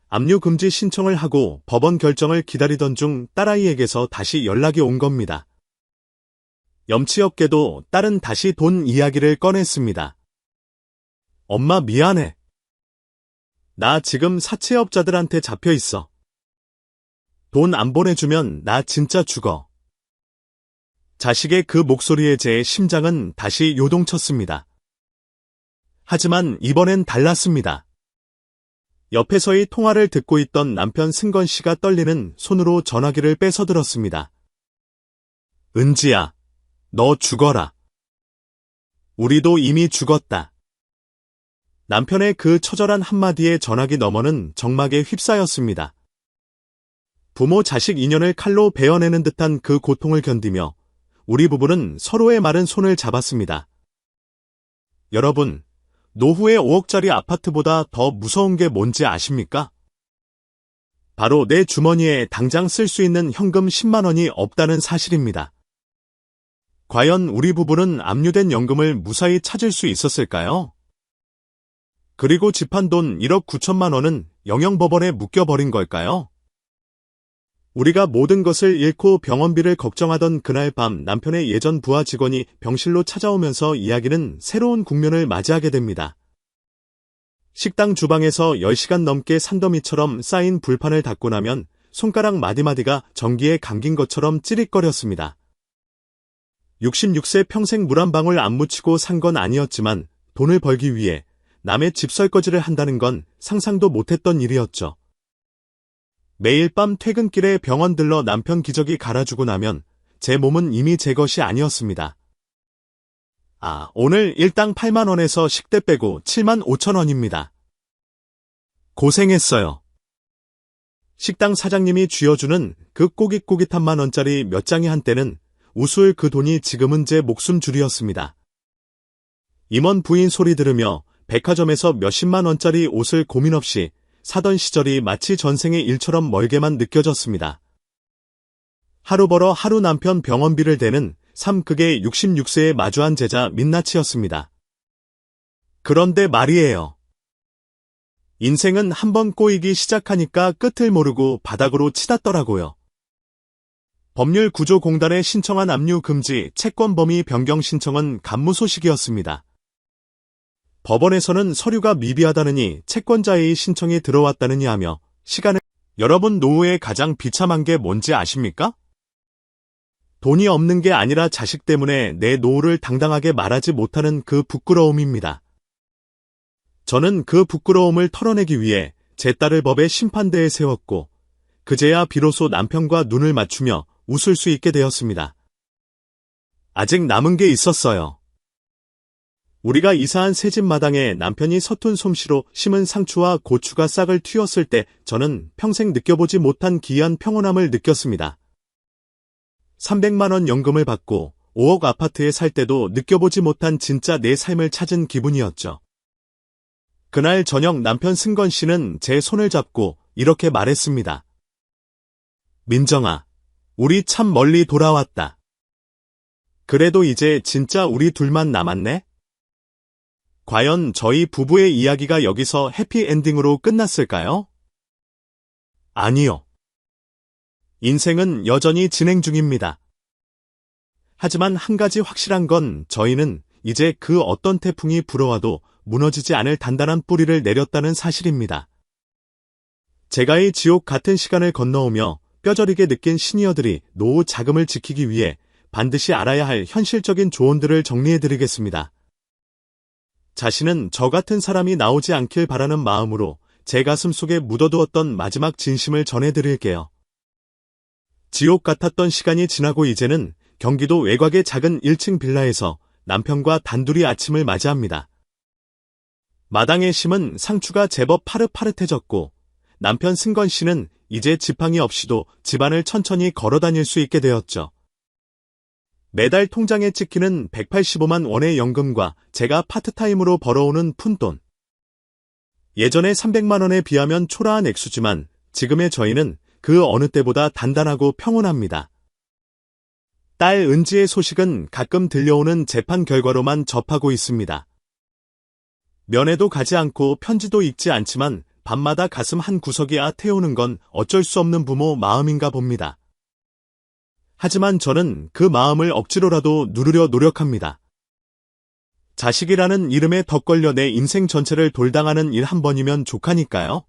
압류 금지 신청을 하고 법원 결정을 기다리던 중 딸아이에게서 다시 연락이 온 겁니다. 염치 없게도 딸은 다시 돈 이야기를 꺼냈습니다. 엄마 미안해. 나 지금 사채업자들한테 잡혀 있어. 돈 안 보내주면 나 진짜 죽어. 자식의 그 목소리에 제 심장은 다시 요동쳤습니다. 하지만 이번엔 달랐습니다. 옆에서의 통화를 듣고 있던 남편 승건 씨가 떨리는 손으로 전화기를 뺏어들었습니다. 은지야, 너 죽어라. 우리도 이미 죽었다. 남편의 그 처절한 한마디에 전화기 너머는 정막에 휩싸였습니다. 부모 자식 인연을 칼로 베어내는 듯한 그 고통을 견디며 우리 부부는 서로의 마른 손을 잡았습니다. 여러분, 노후의 5억짜리 아파트보다 더 무서운 게 뭔지 아십니까? 바로 내 주머니에 당장 쓸 수 있는 현금 10만 원이 없다는 사실입니다. 과연 우리 부부는 압류된 연금을 무사히 찾을 수 있었을까요? 그리고 집한 돈 1억 9천만 원은 영영법원에 묶여버린 걸까요? 우리가 모든 것을 잃고 병원비를 걱정하던 그날 밤 남편의 예전 부하 직원이 병실로 찾아오면서 이야기는 새로운 국면을 맞이하게 됩니다. 식당 주방에서 10시간 넘게 산더미처럼 쌓인 불판을 닦고 나면 손가락 마디마디가 전기에 감긴 것처럼 찌릿거렸습니다. 66세 평생 물 한 방울 안 묻히고 산 건 아니었지만 돈을 벌기 위해 남의 집 설거지를 한다는 건 상상도 못했던 일이었죠. 매일 밤 퇴근길에 병원 들러 남편 기저귀 갈아주고 나면 제 몸은 이미 제 것이 아니었습니다. 오늘 일당 8만 원에서 식대 빼고 7만 5천 원입니다. 고생했어요. 식당 사장님이 쥐어주는 그 꼬깃꼬깃한 만 원짜리 몇 장이 한때는 우스울 그 돈이 지금은 제 목숨줄이었습니다. 임원 부인 소리 들으며 백화점에서 몇십만 원짜리 옷을 고민 없이 사던 시절이 마치 전생의 일처럼 멀게만 느껴졌습니다. 하루 벌어 하루 남편 병원비를 대는 삶 그게 66세에 마주한 제자 민낯이었습니다. 그런데 말이에요. 인생은 한번 꼬이기 시작하니까 끝을 모르고 바닥으로 치닫더라고요. 법률구조공단에 신청한 압류 금지 채권 범위 변경 신청은 간무 소식이었습니다. 법원에서는 서류가 미비하다느니 채권자의 신청이 들어왔다느니 하며 시간을 여러분 노후에 가장 비참한 게 뭔지 아십니까? 돈이 없는 게 아니라 자식 때문에 내 노후를 당당하게 말하지 못하는 그 부끄러움입니다. 저는 그 부끄러움을 털어내기 위해 제 딸을 법의 심판대에 세웠고 그제야 비로소 남편과 눈을 맞추며 웃을 수 있게 되었습니다. 아직 남은 게 있었어요. 우리가 이사한 새 집 마당에 남편이 서툰 솜씨로 심은 상추와 고추가 싹을 틔웠을 때 저는 평생 느껴보지 못한 기이한 평온함을 느꼈습니다. 300만 원 연금을 받고 5억 아파트에 살 때도 느껴보지 못한 진짜 내 삶을 찾은 기분이었죠. 그날 저녁 남편 승건 씨는 제 손을 잡고 이렇게 말했습니다. 민정아, 우리 참 멀리 돌아왔다. 그래도 이제 진짜 우리 둘만 남았네? 과연 저희 부부의 이야기가 여기서 해피엔딩으로 끝났을까요? 아니요. 인생은 여전히 진행 중입니다. 하지만 한 가지 확실한 건 저희는 이제 그 어떤 태풍이 불어와도 무너지지 않을 단단한 뿌리를 내렸다는 사실입니다. 제가 이 지옥 같은 시간을 건너오며 뼈저리게 느낀 시니어들이 노후 자금을 지키기 위해 반드시 알아야 할 현실적인 조언들을 정리해드리겠습니다. 자신은 저 같은 사람이 나오지 않길 바라는 마음으로 제 가슴 속에 묻어두었던 마지막 진심을 전해드릴게요. 지옥 같았던 시간이 지나고 이제는 경기도 외곽의 작은 1층 빌라에서 남편과 단둘이 아침을 맞이합니다. 마당에 심은 상추가 제법 파릇파릇해졌고 남편 승건 씨는 이제 지팡이 없이도 집안을 천천히 걸어다닐 수 있게 되었죠. 매달 통장에 찍히는 185만 원의 연금과 제가 파트타임으로 벌어오는 푼돈. 예전의 300만 원에 비하면 초라한 액수지만 지금의 저희는 그 어느 때보다 단단하고 평온합니다. 딸 은지의 소식은 가끔 들려오는 재판 결과로만 접하고 있습니다. 면회도 가지 않고 편지도 읽지 않지만 밤마다 가슴 한 구석이 태우는 건 어쩔 수 없는 부모 마음인가 봅니다. 하지만 저는 그 마음을 억지로라도 누르려 노력합니다. 자식이라는 이름에 덧걸려 내 인생 전체를 돌당하는 일 한 번이면 족하니까요.